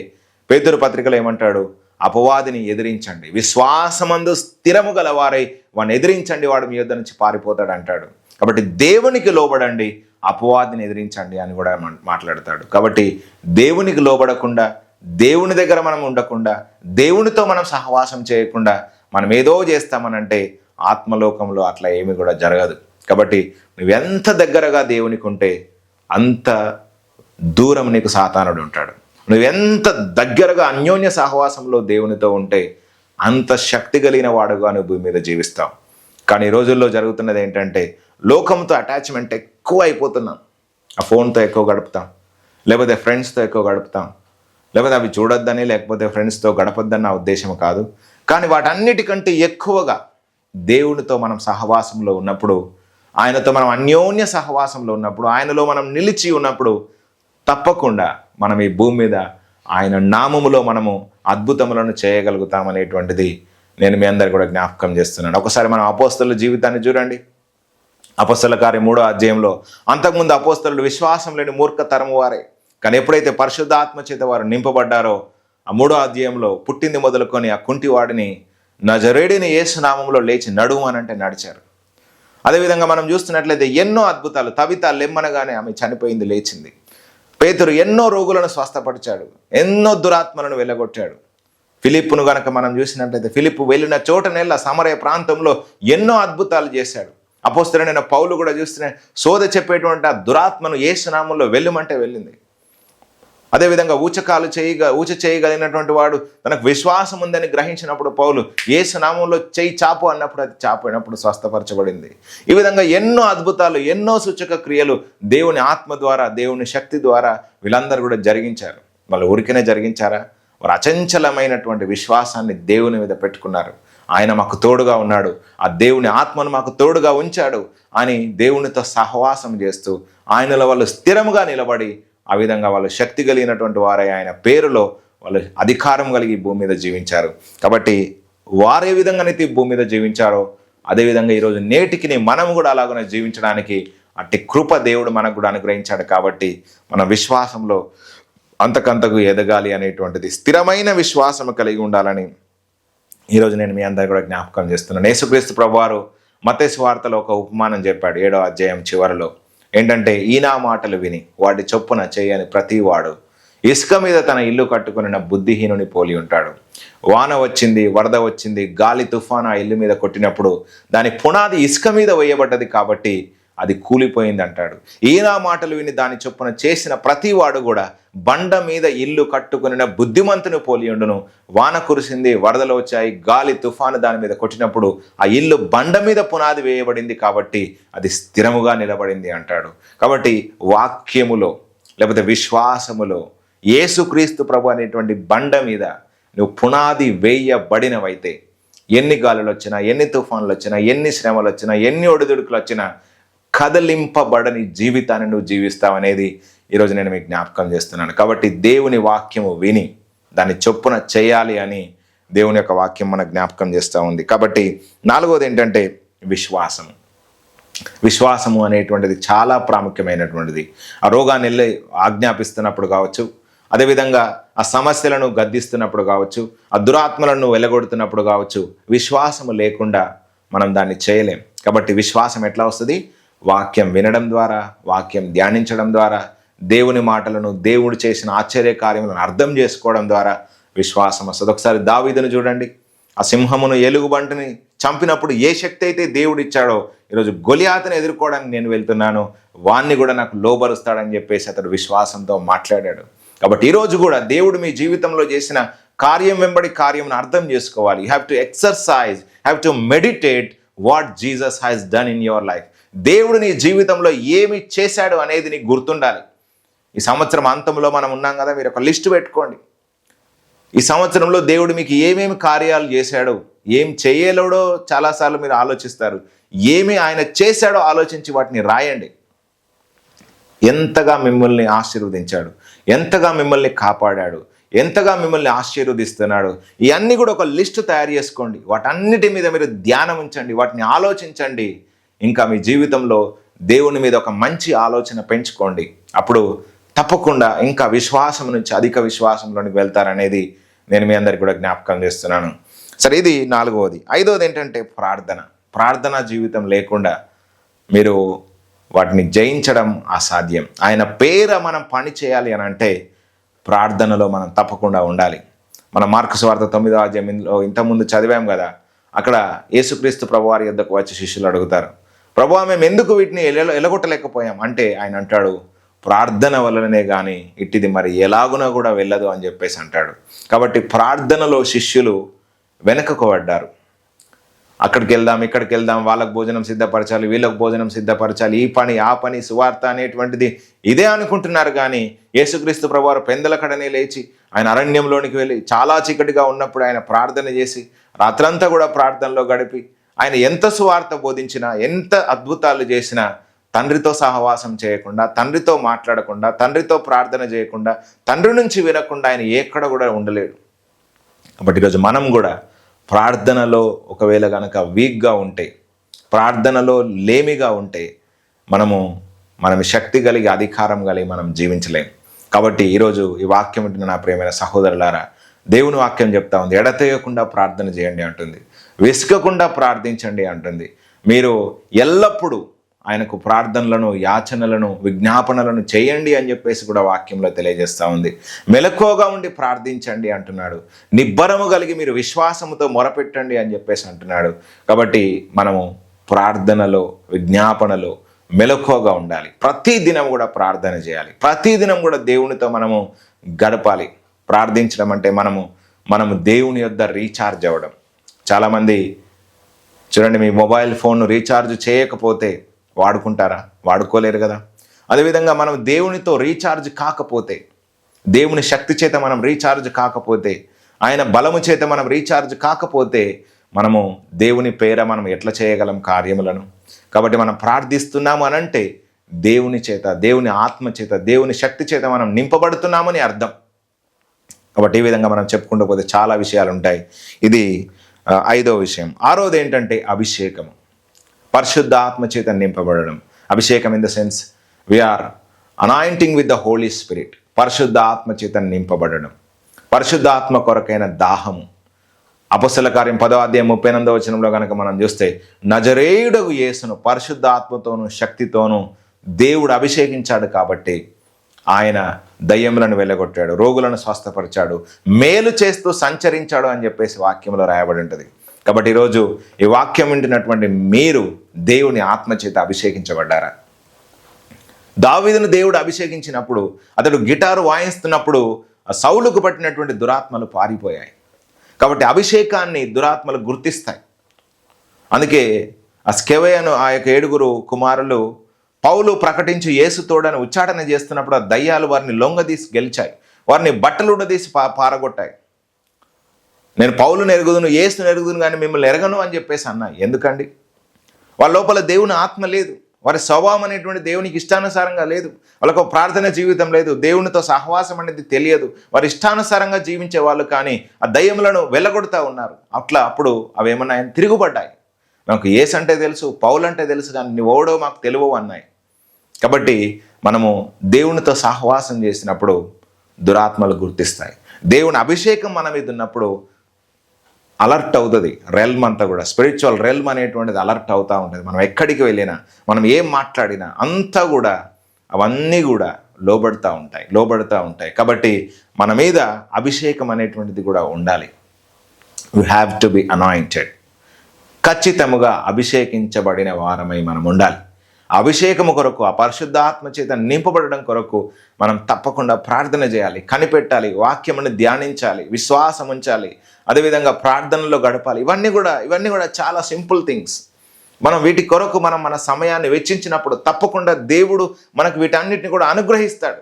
A: పేతురు పత్రికలో ఏమంటాడు, అపవాదిని ఎదిరించండి, విశ్వాసమందు స్థిరము గలవారై వాడిని ఎదిరించండి, వాడు మీ యొద్ద నుంచి పారిపోతాడు అంటాడు. కాబట్టి దేవునికి లోబడండి, అపవాదిని ఎదిరించండి అని కూడా మాట్లాడతాడు. కాబట్టి దేవునికి లోబడకుండా, దేవుని దగ్గర మనం ఉండకుండా, దేవునితో మనం సహవాసం చేయకుండా మనం ఏదో చేస్తామనంటే ఆత్మలోకంలో అట్లా ఏమీ కూడా జరగదు. కాబట్టి నువ్వెంత దగ్గరగా దేవునికి ఉంటే అంత దూరం నీకు సాతానుడు ఉంటాడు. నువ్వు ఎంత దగ్గరగా అన్యోన్య సహవాసంలో దేవునితో ఉంటే అంత శక్తి కలిగిన వాడుగా నువ్వు భూమి మీద జీవిస్తావు. కానీ ఈ రోజుల్లో జరుగుతున్నది ఏంటంటే లోకంతో అటాచ్మెంట్ ఎక్కువ అయిపోతున్నాం. ఆ ఫోన్తో ఎక్కువ గడుపుతాం, లేకపోతే ఫ్రెండ్స్తో ఎక్కువ గడుపుతాం, లేకపోతే అవి చూడొద్దని లేకపోతే ఫ్రెండ్స్తో గడపొద్దని నా ఉద్దేశం కాదు. కానీ వాటన్నిటికంటే ఎక్కువగా దేవునితో మనం సహవాసంలో ఉన్నప్పుడు, ఆయనతో మనం అన్యోన్య సహవాసంలో ఉన్నప్పుడు, ఆయనలో మనం నిలిచి ఉన్నప్పుడు తప్పకుండా మనం ఈ భూమి మీద ఆయన నామములో మనము అద్భుతములను చేయగలుగుతామనేటువంటిది నేను మీ అందరు కూడా జ్ఞాపకం చేస్తున్నాను. ఒకసారి మనం అపోస్తలుల జీవితాన్ని చూడండి. అపోస్తలుల కార్యం 3వ అధ్యాయంలో అంతకుముందు అపోస్తలులు విశ్వాసం లేని మూర్ఖ తరము వారే, కానీ ఎప్పుడైతే పరిశుద్ధాత్మ చేత వారు నింపబడ్డారో ఆ 3వ అధ్యాయంలో పుట్టింది మొదలుకొని ఆ కుంటివాడిని నజరేయుడైన యేసు నామములో లేచి నడువమనంటే నడిచారు. అదేవిధంగా మనం చూస్తున్నట్లయితే ఎన్నో అద్భుతాలు. తబిత లెమ్మనగానే ఆమె చనిపోయింది, లేచింది. పేతురు ఎన్నో రోగులను స్వస్థపరిచాడు, ఎన్నో దురాత్మలను వెళ్ళగొట్టాడు. ఫిలిప్పును గనక మనం చూసినట్లయితే ఫిలిప్పు వెళ్ళిన చోటనెల్లా సమరయ ప్రాంతంలో ఎన్నో అద్భుతాలు చేశాడు. అపోస్తలుడైన పౌలు కూడా చూస్తున్న సోద చెప్పేటువంటి ఆ దురాత్మను యేసు నామములో వెళ్ళమంటే వెళ్ళింది. అదేవిధంగా ఊచ చేయగలిగినటువంటి వాడు తనకు విశ్వాసం ఉందని గ్రహించినప్పుడు పౌలు యేసు నామంలో చేయి చాపు అన్నప్పుడు అది చాపోయినప్పుడు స్వస్థపరచబడింది. ఈ విధంగా ఎన్నో అద్భుతాలు, ఎన్నో సూచక క్రియలు దేవుని ఆత్మ ద్వారా, దేవుని శక్తి ద్వారా వీళ్ళందరూ కూడా జరిగించారు. వాళ్ళు ఊరికనే జరిగించారా? వారు అచంచలమైనటువంటి విశ్వాసాన్ని దేవుని మీద పెట్టుకున్నారు. ఆయన మాకు తోడుగా ఉన్నాడు, ఆ దేవుని ఆత్మను మాకు తోడుగా ఉంచాడు అని దేవునితో సహవాసం చేస్తూ ఆయనలో వాళ్ళు స్థిరముగా నిలబడి ఆ విధంగా వాళ్ళు శక్తి కలిగినటువంటి వారై ఆయన పేరులో వాళ్ళు అధికారం కలిగి భూమి మీద జీవించారు. కాబట్టి వారే విధంగానైతే భూమి మీద జీవించారో అదేవిధంగా ఈరోజు నేటికి మనం కూడా అలాగనే జీవించడానికి అట్టి కృప దేవుడు మనకు కూడా అనుగ్రహించాడు. కాబట్టి మన విశ్వాసంలో అంతకంతకు ఎదగాలి అనేటువంటిది, స్థిరమైన విశ్వాసం కలిగి ఉండాలని ఈరోజు నేను మీ అందరికీ కూడా జ్ఞాపకం చేస్తున్నాను. యేసుక్రీస్తు ప్రభువారు మత్తయి సువార్తలో ఒక ఉపమానం చెప్పాడు 7వ అధ్యాయం చివరిలో. ఏంటంటే, ఈనా మాటలు విని వాడి చొప్పున చేయని ప్రతివాడు ఇసుక మీద తన ఇల్లు కట్టుకుని బుద్ధిహీనుని పోలి ఉంటాడు. వాన వచ్చింది, వరద వచ్చింది, గాలి తుఫాను ఆ ఇల్లు మీద కొట్టినప్పుడు దాని పునాది ఇసుక మీద వేయబడ్డది కాబట్టి అది కూలిపోయింది అంటాడు. ఈయన మాటలు విని దాని చొప్పున చేసిన ప్రతివాడు కూడా బండ మీద ఇల్లు కట్టుకుని బుద్ధిమంతుని పోలి ఉండును. వాన కురిసింది, వరదలు వచ్చాయి, గాలి తుఫాను దాని మీద కొట్టినప్పుడు ఆ ఇల్లు బండ మీద పునాది వేయబడింది కాబట్టి అది స్థిరముగా నిలబడింది అంటాడు. కాబట్టి వాక్యములో లేకపోతే విశ్వాసములో యేసుక్రీస్తు ప్రభు అనేటువంటి బండ మీద నువ్వు పునాది వేయబడినవైతే ఎన్ని గాలులు వచ్చినా, ఎన్ని తుఫాన్లు వచ్చినా, ఎన్ని శ్రమలు వచ్చినా, ఎన్ని ఒడిదుడుకులు వచ్చినా కదలింపబడని జీవితాన్ని నువ్వు జీవిస్తావనేది ఈరోజు నేను మీకు జ్ఞాపకం చేస్తున్నాను. కాబట్టి దేవుని వాక్యము విని దాన్ని చొప్పున చేయాలి అని దేవుని యొక్క వాక్యం మన జ్ఞాపకం చేస్తూ ఉంది. కాబట్టి 4వది ఏంటంటే విశ్వాసము. విశ్వాసము అనేటువంటిది చాలా ప్రాముఖ్యమైనటువంటిది. ఆ రోగాన్ని వెళ్ళి ఆజ్ఞాపిస్తున్నప్పుడు కావచ్చు, అదేవిధంగా ఆ సమస్యలను గద్దిస్తున్నప్పుడు కావచ్చు, ఆ దురాత్మలను వెలగొడుతున్నప్పుడు కావచ్చు, విశ్వాసము లేకుండా మనం దాన్ని చేయలేం. కాబట్టి విశ్వాసం ఎట్లా వస్తుంది? వాక్యం వినడం ద్వారా, వాక్యం ధ్యానించడం ద్వారా, దేవుని మాటలను, దేవుడు చేసిన ఆశ్చర్య కార్యములను అర్థం చేసుకోవడం ద్వారా విశ్వాసం వస్తుంది. ఒకసారి దావీదును చూడండి. ఆ సింహమును, ఎలుగుబంటిని చంపినప్పుడు ఏ శక్తి అయితే దేవుడు ఇచ్చాడో, ఈరోజు గొలియాతును ఎదుర్కోవడానికి నేను వెళ్తున్నాను, వాణ్ణి కూడా నాకు లోబరుస్తాడని చెప్పేసి అతడు విశ్వాసంతో మాట్లాడాడు. కాబట్టి ఈరోజు కూడా దేవుడు మీ జీవితంలో చేసిన కార్యం వెంబడి కార్యం అర్థం చేసుకోవాలి. You have to exercise, have to meditate what Jesus has done in your life. దేవుడు నీ జీవితంలో ఏమి చేశాడు అనేది నీకు గుర్తుండాలి. ఈ సంవత్సరం అంతంలో మనం ఉన్నాం కదా, మీరు ఒక లిస్టు పెట్టుకోండి. ఈ సంవత్సరంలో దేవుడు మీకు ఏమేమి కార్యాలు చేశాడో, ఏం చేయలేడో చాలాసార్లు మీరు ఆలోచిస్తారు. ఏమి ఆయన చేశాడో ఆలోచించి వాటిని రాయండి. ఎంతగా మిమ్మల్ని ఆశీర్వదించాడు, ఎంతగా మిమ్మల్ని కాపాడాడు, ఎంతగా మిమ్మల్ని ఆశీర్వదిస్తున్నాడు, ఇవన్నీ కూడా ఒక లిస్టు తయారు చేసుకోండి. వాటన్నిటి మీద మీరు ధ్యానం ఉంచండి, వాటిని ఆలోచించండి. ఇంకా మీ జీవితంలో దేవుని మీద ఒక మంచి ఆలోచన పెంచుకోండి. అప్పుడు తప్పకుండా ఇంకా విశ్వాసం నుంచి అధిక విశ్వాసంలోనికి వెళ్తారనేది నేను మీ అందరికి కూడా జ్ఞాపకం చేస్తున్నాను. సరే, ఇది 4వది. 5వది ఏంటంటే ప్రార్థన. ప్రార్థనా జీవితం లేకుండా మీరు వాటిని జయించడం అసాధ్యం. ఆయన పేర మనం పని చేయాలి అని అంటే ప్రార్థనలో మనం తప్పకుండా ఉండాలి. మన మార్కు సువార్త 9వ అధ్యాయంలో ఇంతకుముందు చదివాం కదా, అక్కడ యేసుక్రీస్తు ప్రభువారి యొద్దకు వచ్చి శిష్యులు అడుగుతారు, ప్రభువా మేము ఎందుకు వీటిని ఎలగొట్టలేకపోయాం అంటే ఆయన అంటాడు, ప్రార్థన వలననే కానీ ఇట్టిది మరి ఎలాగునా కూడా వెళ్ళదు అని చెప్పేసి అంటాడు. కాబట్టి ప్రార్థనలో శిష్యులు వెనకకు పడ్డారు. అక్కడికి వెళ్దాం, ఇక్కడికి వెళ్దాం, వాళ్ళకు భోజనం సిద్ధపరచాలి, వీళ్ళకు భోజనం సిద్ధపరచాలి, ఈ పని ఆ పని, సువార్త అనేటువంటిది ఇదే అనుకుంటున్నారు. కానీ యేసుక్రీస్తు ప్రభువారు పెందలకడనే లేచి ఆయన అరణ్యంలోనికి వెళ్ళి చాలా చీకటిగా ఉన్నప్పుడు ఆయన ప్రార్థన చేసి రాత్రంతా కూడా ప్రార్థనలో గడిపి ఆయన ఎంత సువార్త బోధించినా, ఎంత అద్భుతాలు చేసినా తండ్రితో సహవాసం చేయకుండా, తండ్రితో మాట్లాడకుండా, తండ్రితో ప్రార్థన చేయకుండా, తండ్రి నుంచి వినకుండా ఆయన ఎక్కడ కూడా ఉండలేడు. కాబట్టి ఈరోజు మనం కూడా ప్రార్థనలో ఒకవేళ కనుక వీక్గా ఉంటే, ప్రార్థనలో లేమిగా ఉంటే మనం శక్తి కలిగి, అధికారం కలిగి మనం జీవించలేం. కాబట్టి ఈరోజు ఈ వాక్యం వింటున్న నా ప్రియమైన సహోదరులారా, దేవుని వాక్యం చెప్తా ఉంది, ఎడతెగకుండా ప్రార్థన చేయండి అంటుంది, విసుకకుండా ప్రార్థించండి అంటుంది. మీరు ఎల్లప్పుడూ ఆయనకు ప్రార్థనలను, యాచనలను, విజ్ఞాపనలను చేయండి అని చెప్పేసి కూడా వాక్యంలో తెలియజేస్తూ ఉంది. మెలకువగా ఉండి ప్రార్థించండి అంటున్నాడు. నిబ్బరము కలిగి మీరు విశ్వాసముతో మొరపెట్టండి అని చెప్పేసి అంటున్నాడు. కాబట్టి మనము ప్రార్థనలో, విజ్ఞాపనలో మెలకువగా ఉండాలి. ప్రతిదినం కూడా ప్రార్థన చేయాలి. ప్రతిదినం కూడా దేవునితో మనము గడపాలి. ప్రార్థించడం అంటే మనము దేవుని యొద్ద రీఛార్జ్ అవ్వడం. చాలామంది చూడండి, మీ మొబైల్ ఫోన్ను రీఛార్జ్ చేయకపోతే వాడుకుంటారా? వాడుకోలేరు కదా. అదేవిధంగా మనం దేవునితో రీఛార్జ్ కాకపోతే, దేవుని శక్తి చేత మనం రీఛార్జ్ కాకపోతే, ఆయన బలము చేత మనం రీఛార్జ్ కాకపోతే మనము దేవుని పేర మనం ఎట్లా చేయగలం కార్యములను? కాబట్టి మనం ప్రార్థిస్తున్నాము అనంటే దేవుని చేత, దేవుని ఆత్మ చేత, దేవుని శక్తి చేత మనం నింపబడుతున్నామని అర్థం. కాబట్టి ఈ విధంగా మనం చెప్పుకుంటూ పోతే చాలా విషయాలు ఉంటాయి. ఇది 5వ విషయం. 6వది ఏంటంటే అభిషేకము, పరిశుద్ధ ఆత్మ చేత నింపబడడం. అభిషేకం in the sense we are anointing with the holy spirit. పరిశుద్ధ ఆత్మ చేత నింపబడడం, పరిశుద్ధ ఆత్మ కొరకైన దాహము. అపొస్తలుల కార్యం 10వ అధ్యాయం 38వ వచనంలో కనుక మనం చూస్తే, నజరేయుడగు యేసును పరిశుద్ధ ఆత్మతోనూ శక్తితోనూ దేవుడు అభిషేకించాడు కాబట్టి ఆయన దయ్యములను వెళ్ళగొట్టాడు, రోగులను స్వస్థపరిచాడు, మేలు చేస్తూ సంచరించాడు అని చెప్పేసి వాక్యంలో రాయబడి ఉంటుంది. కాబట్టి ఈరోజు ఈ వాక్యం వింటున్నటువంటి మీరు దేవుని ఆత్మచేత అభిషేకించబడ్డారా? దావీదును దేవుడు అభిషేకించినప్పుడు, అతడు గిటారు వాయిస్తున్నప్పుడు సౌలుకు పట్టినటువంటి దురాత్మలు పారిపోయాయి. కాబట్టి అభిషేకాన్ని దురాత్మలు గుర్తిస్తాయి. అందుకే ఆ స్కెవయను, ఆ యొక్క 7 కుమారులు పౌలు ప్రకటించి యేసు తోడని ఉచ్చాటన చేస్తున్నప్పుడు ఆ దయ్యాలు వారిని లొంగదీసి గెలిచాయి, వారిని బట్టలు ఉడదీసి పారగొట్టాయి. నేను పౌలును ఎరుగుదును, యేసును ఎరుగుదును, కానీ మిమ్మల్ని ఎరగను అని చెప్పేసి అన్నాయి. ఎందుకండి? వాళ్ళ లోపల దేవుని ఆత్మ లేదు. వారి స్వభావం అనేటువంటి దేవునికి ఇష్టానుసారంగా లేదు. వాళ్ళకు ప్రార్థన జీవితం లేదు. దేవునితో సహవాసం అనేది తెలియదు. వారి ఇష్టానుసారంగా జీవించే వాళ్ళు కానీ ఆ దయ్యములను వెళ్ళగొడుతూ ఉన్నారు. అప్పుడు అవి ఏమన్నాయి? తిరుగుబడ్డాయి. మాకు యేసు అంటే తెలుసు, పౌలు అంటే తెలుసు, కానీ నువ్వు ఓడో మాకు తెలియవు అన్నాయి. కాబట్టి మనము దేవునితో సహవాసం చేసినప్పుడు దురాత్మలు గుర్తిస్తాయి. దేవుని అభిషేకం మన మీద ఉన్నప్పుడు అలర్ట్ అవుతుంది. రెల్మ్ అంతా కూడా, స్పిరిచువల్ రెల్మ్ అనేటువంటిది అలర్ట్ అవుతూ ఉంటుంది. మనం ఎక్కడికి వెళ్ళినా, మనం ఏం మాట్లాడినా అంతా కూడా అవన్నీ కూడా లోబడుతూ ఉంటాయి. కాబట్టి మన మీద అభిషేకం అనేటువంటిది కూడా ఉండాలి. You have to be anointed. ఖచ్చితముగా అభిషేకించబడిన వారమై మనం ఉండాలి. అభిషేకము కొరకు, ఆ పరిశుద్ధాత్మ చేత నింపబడడం కొరకు మనం తప్పకుండా ప్రార్థన చేయాలి, కనిపెట్టాలి, వాక్యమును ధ్యానించాలి, విశ్వాసం ఉంచాలి, అదేవిధంగా ప్రార్థనలో గడపాలి. ఇవన్నీ కూడా చాలా సింపుల్ థింగ్స్. మనం వీటి కొరకు మన సమయాన్ని వెచ్చించినప్పుడు తప్పకుండా దేవుడు మనకు వీటన్నిటిని కూడా అనుగ్రహిస్తాడు.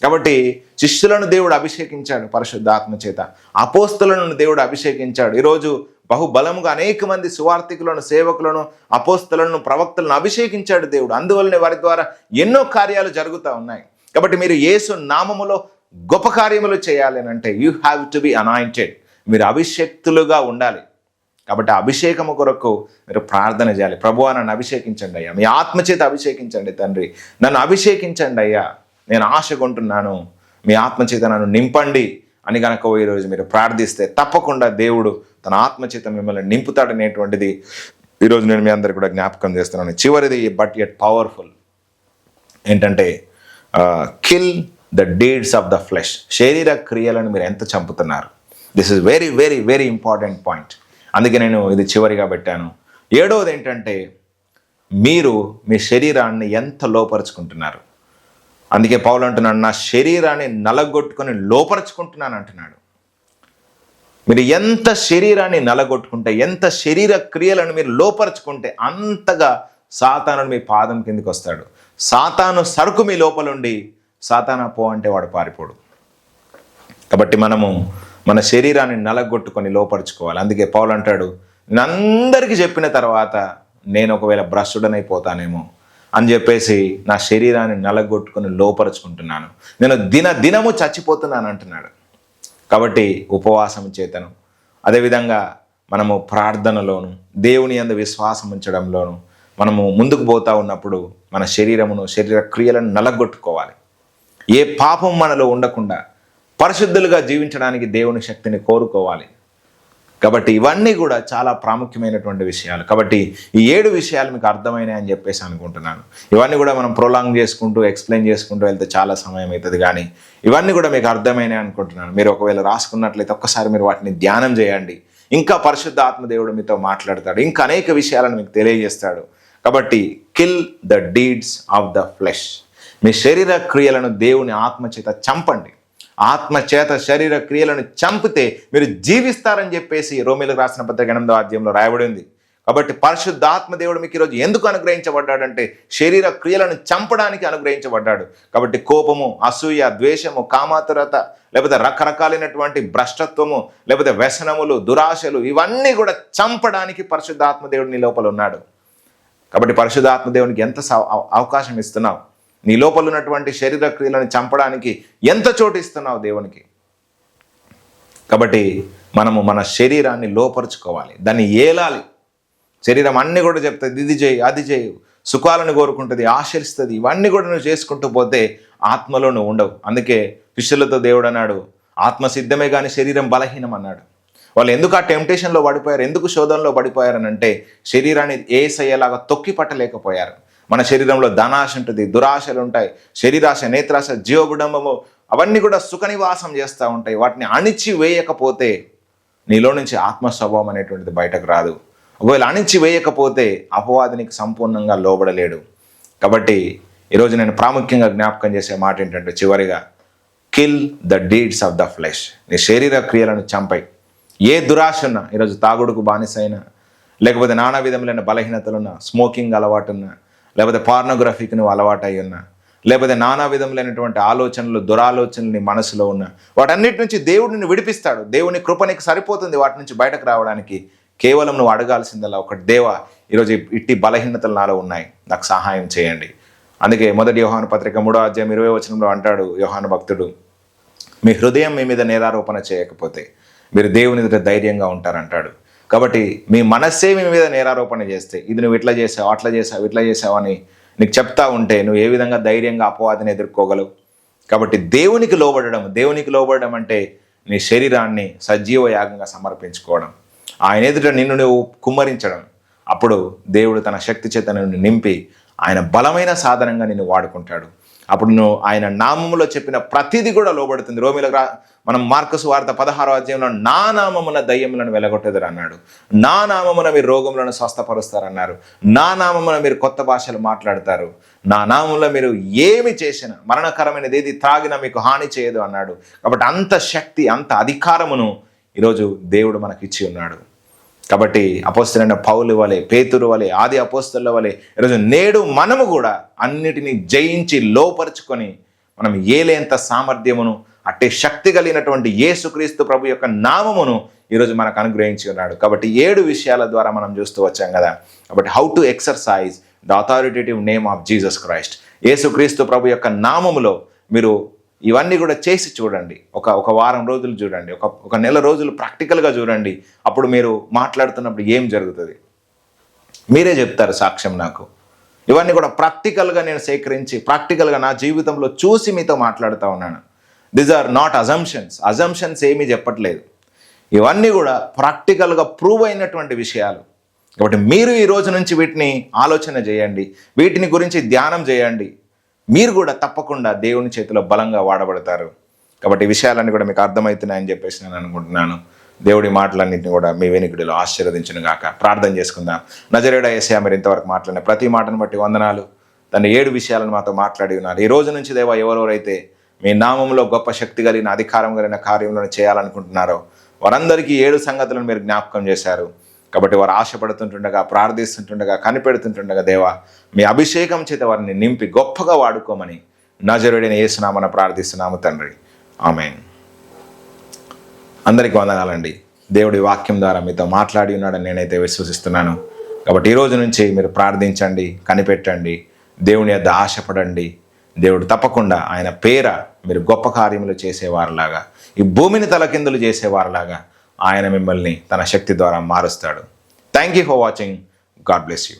A: కాబట్టి శిష్యులను దేవుడు అభిషేకించాడు పరిశుద్ధాత్మ చేత, అపోస్తలులను దేవుడు అభిషేకించాడు. ఈరోజు బహుబలముగా అనేక మంది సువార్థికులను, సేవకులను, అపోస్తలను, ప్రవక్తలను అభిషేకించాడు దేవుడు. అందువల్లనే వారి ద్వారా ఎన్నో కార్యాలు జరుగుతూ ఉన్నాయి. కాబట్టి మీరు యేసు నామములో గొప్ప కార్యములు చేయాలి అని అంటే you have to be anointed. మీరు అభిషేక్తులుగా ఉండాలి. కాబట్టి అభిషేకము కొరకు మీరు ప్రార్థన చేయాలి. ప్రభువా, నన్ను అభిషేకించండి అయ్యా, మీ ఆత్మచేత అభిషేకించండి తండ్రి, నన్ను అభిషేకించండి అయ్యా, నేను ఆశగొంటున్నాను, మీ ఆత్మచేత నన్ను నింపండి అని కనుక ఈరోజు మీరు ప్రార్థిస్తే తప్పకుండా దేవుడు తన ఆత్మచేత మిమ్మల్ని నింపుతాడనేటువంటిది ఈరోజు నేను మీ అందరికీ కూడా జ్ఞాపకం చేస్తున్నాను. చివరిది బట్ యట్ పవర్ఫుల్ ఏంటంటే, kill the deeds of the flesh. శరీర క్రియలను మీరు ఎంత చంపుతున్నారు? This is very very very important point. అందుకే నేను ఇది చివరిగా పెట్టాను. 7వది ఏంటంటే, మీరు మీ శరీరాన్ని ఎంత లోపరుచుకుంటున్నారు. అందుకే పౌలు అంటున్నాడు, నా శరీరాన్ని నలగొట్టుకొని లోపరుచుకుంటున్నాను అంటున్నాడు. మీరు ఎంత శరీరాన్ని నలగొట్టుకుంటే, ఎంత శరీర క్రియలను మీరు లోపరుచుకుంటే అంతగా సాతానుడు మీ పాదం కిందికి వస్తాడు. సాతాను సరుకు మీ లోపలుండి సాతానా పో అంటే వాడు పారిపోడు. కాబట్టి మనము మన శరీరాన్ని నలగొట్టుకొని లోపరుచుకోవాలి. అందుకే పౌలు అంటాడు, నేను అందరికీ చెప్పిన తర్వాత నేను ఒకవేళ భ్రష్టుడనైపోతానేమో అని చెప్పేసి నా శరీరాన్ని నలగొట్టుకొని లోపరుచుకుంటున్నాను, నేను దినము చచ్చిపోతున్నాను అంటున్నాడు. కాబట్టి ఉపవాసం చేతను, అదేవిధంగా మనము ప్రార్థనలోను, దేవుని యందు విశ్వాసం ఉంచడంలోను మనము ముందుకు పోతా ఉన్నప్పుడు మన శరీరమును, శరీర క్రియలను నలగొట్టుకోవాలి. ఏ పాపం మనలో ఉండకుండా పరిశుద్ధులుగా జీవించడానికి దేవుని శక్తిని కోరుకోవాలి. కాబట్టి ఇవన్నీ కూడా చాలా ప్రాముఖ్యమైనటువంటి విషయాలు. కాబట్టి ఈ 7 విషయాలు మీకు అర్థమైనాయి అని చెప్పేసి అనుకుంటున్నాను. ఇవన్నీ కూడా మనం ప్రొలాంగ్ చేసుకుంటూ ఎక్స్ప్లెయిన్ చేసుకుంటూ వెళ్తే చాలా సమయం అవుతుంది, కానీ ఇవన్నీ కూడా మీకు అర్థమైనాయి అనుకుంటున్నాను. మీరు ఒకవేళ రాసుకున్నట్లయితే ఒక్కసారి మీరు వాటిని ధ్యానం చేయండి. ఇంకా పరిశుద్ధ ఆత్మదేవుడు మీతో మాట్లాడతాడు, ఇంకా అనేక విషయాలను మీకు తెలియజేస్తాడు. కాబట్టి kill the deeds of the flesh. మీ శరీర క్రియలను దేవుని ఆత్మచేత చంపండి. ఆత్మచేత శరీర క్రియలను చంపితే మీరు జీవిస్తారని చెప్పేసి రోమీయులకు రాసిన పత్రిక 8వ అధ్యాయంలో రాయబడి ఉంది. కాబట్టి పరిశుద్ధాత్మ దేవుడు మీకు ఈరోజు ఎందుకు అనుగ్రహించబడ్డాడంటే శరీర క్రియలను చంపడానికి అనుగ్రహించబడ్డాడు. కాబట్టి కోపము, అసూయ, ద్వేషము, కామాతురత, లేకపోతే రకరకాలైనటువంటి భ్రష్టత్వము, లేకపోతే వ్యసనములు, దురాశలు, ఇవన్నీ కూడా చంపడానికి పరిశుద్ధాత్మ దేవుడు నీ లోపల ఉన్నాడు. కాబట్టి పరిశుద్ధాత్మ దేవునికి ఎంత అవకాశం ఇస్తున్నావు? నీ లోపల ఉన్నటువంటి శరీర క్రియలను చంపడానికి ఎంత చోటు ఇస్తున్నావు దేవునికి? కాబట్టి మనము మన శరీరాన్ని లోపరుచుకోవాలి, దాన్ని ఏలాలి. శరీరం అన్నీ కూడా చెప్తుంది, ఇది చేయి, అది చేయు, సుఖాలను కోరుకుంటుంది, ఆశిస్తుంది. ఇవన్నీ కూడా నువ్వు చేసుకుంటూ పోతే ఆత్మలో నువ్వు ఉండవు. అందుకే శిష్యులతో దేవుడు అన్నాడు, ఆత్మ సిద్ధమే కానీ శరీరం బలహీనం అన్నాడు. వాళ్ళు ఎందుకు ఆ టెంప్టేషన్లో పడిపోయారు, ఎందుకు శోధనలో పడిపోయారని అంటే శరీరాన్ని ఏసయ్యేలాగా తొక్కి పట్టలేకపోయారు. మన శరీరంలో ధనాశ ఉంటుంది, దురాశలు ఉంటాయి, శరీరాశ, నేత్రాశ, జీవగుడంబము, అవన్నీ కూడా సుఖ నివాసం చేస్తూ ఉంటాయి. వాటిని అణిచి వేయకపోతే నీలో నుంచి ఆత్మస్వభావం అనేటువంటిది బయటకు రాదు. ఒకవేళ అణిచి వేయకపోతే అపవాదినికి సంపూర్ణంగా లోబడలేడు. కాబట్టి ఈరోజు నేను ప్రాముఖ్యంగా జ్ఞాపకం చేసే మాట ఏంటంటే, చివరిగా kill the deeds of the flesh. నీ శరీర క్రియలను చంపై. ఏ దురాశ ఉన్నా, ఈరోజు తాగుడుకు బానిసైనా, లేకపోతే నానా విధములైన బలహీనతలున్నా, స్మోకింగ్ అలవాటున్నా, లేకపోతే పార్నోగ్రఫీకి నువ్వు అలవాటు అయి ఉన్నా, లేకపోతే నానా విధములైనటువంటి ఆలోచనలు, దురాలోచనలు నీ మనసులో ఉన్నా, వాటన్నిటి నుంచి దేవుడు నిన్ను విడిపిస్తాడు. దేవుని కృప నీకు సరిపోతుంది వాటి నుంచి బయటకు రావడానికి. కేవలం నువ్వు అడగాల్సిందల్లా ఒకటి, దేవా ఈరోజు ఇట్టి బలహీనతలు నాలో ఉన్నాయి, నాకు సహాయం చేయండి. అందుకే 1 యోహాను పత్రిక 3వ అధ్యాయం 20వ వచనంలో అంటాడు యోహాను భక్తుడు, మీ హృదయం మీ మీద నేరారోపణ చేయకపోతే మీరు దేవుని ఎదుట ధైర్యంగా ఉంటారంటాడు. కాబట్టి మీ మనస్సే మీ మీద నేరారోపణ చేస్తే, ఇది నువ్వు ఇట్లా చేసావు, అట్లా చేసావు, ఇట్లా చేసావు అని నీకు చెప్తా ఉంటే నువ్వు ఏ విధంగా ధైర్యంగా అపవాదిని ఎదుర్కోగలవు? కాబట్టి దేవునికి లోబడడం అంటే నీ శరీరాన్ని సజీవ యాగంగా సమర్పించుకోవడం, ఆయన ఎదుట నిన్ను నువ్వు కుమ్మరించడం. అప్పుడు దేవుడు తన శక్తి చేత నిన్ను నింపి ఆయన బలమైన సాధనంగా నిన్ను వాడుకుంటాడు. అప్పుడు నువ్వు ఆయన నామములో చెప్పిన ప్రతిదీ కూడా లోబడుతుంది. రోమీయులకు మనం మార్కు సువార్త 16వ అధ్యాయంలో నా నామమున దయ్యములను వెలగొట్టెదరు అన్నాడు. నా నామమున మీరు రోగములను స్వస్థపరుస్తారన్నారు. నా నామమున మీరు కొత్త భాషలు మాట్లాడతారు. నా నామములో మీరు ఏమి చేసినా, మరణకరమైనది ఏది త్రాగినా మీకు హాని చేయదు అన్నాడు. కాబట్టి అంత శక్తి, అంత అధికారమును ఈరోజు దేవుడు మనకి ఇచ్చి ఉన్నాడు. కాబట్టి అపోస్తలుడైన పౌలు వలె, పేతురు వలె, ఆది అపోస్తలుల వలె ఈరోజు నేడు మనము కూడా అన్నిటినీ జయించి లోపరుచుకొని మనం ఏలేంత సామర్థ్యమును, అట్టే శక్తి కలిగినటువంటి యేసుక్రీస్తు ప్రభు యొక్క నామమును ఈరోజు మనకు అనుగ్రహించి ఉన్నాడు. కాబట్టి 7 విషయాల ద్వారా మనం చూస్తూ వచ్చాం కదా. కాబట్టి how to exercise the authoritative name of Jesus Christ. యేసుక్రీస్తు ప్రభు యొక్క నామములో మీరు ఇవన్నీ కూడా చేసి చూడండి. ఒక వారం రోజులు చూడండి, ఒక నెల రోజులు ప్రాక్టికల్గా చూడండి. అప్పుడు మీరు మాట్లాడుతున్నప్పుడు ఏం జరుగుతుంది మీరే చెప్తారు సాక్ష్యం నాకు. ఇవన్నీ కూడా ప్రాక్టికల్గా నేను సేకరించి, ప్రాక్టికల్గా నా జీవితంలో చూసి మీతో మాట్లాడుతూ ఉన్నాను. దీస్ ఆర్ నాట్ అజంప్షన్స్ ఏమీ చెప్పట్లేదు. ఇవన్నీ కూడా ప్రాక్టికల్గా ప్రూవ్ అయినటువంటి విషయాలు. కాబట్టి మీరు ఈ రోజు నుంచి వీటిని ఆలోచన చేయండి, వీటిని గురించి ధ్యానం చేయండి. మీరు కూడా తప్పకుండా దేవుని చేతిలో బలంగా వాడబడతారు. కాబట్టి ఈ విషయాలన్నీ కూడా మీకు అర్థమవుతున్నాయని చెప్పేసి నేను అనుకుంటున్నాను. దేవుడి మాటలన్నింటినీ కూడా మీ వెనుకడిలో ఆశీర్వదించును గాక. ప్రార్థన చేసుకుందాం. నజరేయుడా యేసయ్యా, మీరు ఇంతవరకు మాట్లాడిన ప్రతి మాటను బట్టి వందనాలు. తన 7 విషయాలను మాతో మాట్లాడి ఉన్నారు. ఈ రోజు నుంచి దేవా ఎవరెవరైతే మీ నామంలో గొప్ప శక్తి కలిగిన అధికారం కలిగిన కార్యములను చేయాలనుకుంటున్నారో వారందరికీ 7 సంగతులను మీరు జ్ఞాపకం చేశారు. కాబట్టి వారు ఆశపడుతుంటుండగా, ప్రార్థిస్తుంటుండగా, కనిపెడుతుంటుండగా దేవా మీ అభిషేకం చేత వారిని నింపి గొప్పగా వాడుకోమని నజరేయుడైన యేసు నామమున ప్రార్థిస్తున్నాము తండ్రి. ఆమేన్. అందరికీ వందనాలండి. దేవుడి వాక్యం ద్వారా మీతో మాట్లాడి ఉన్నాడని నేనైతే విశ్వసిస్తున్నాను. కాబట్టి ఈ రోజు నుంచి మీరు ప్రార్థించండి, కనిపెట్టండి, దేవుని యొద్ద ఆశపడండి. దేవుడు తప్పకుండా ఆయన పేర మీరు గొప్ప కార్యములు చేసేవారిలాగా, ఈ భూమిని తలకిందులు చేసేవారిలాగా ఆయన మిమ్మల్ని తన శక్తి ద్వారా మారుస్తాడు. Thank you for watching. God bless you.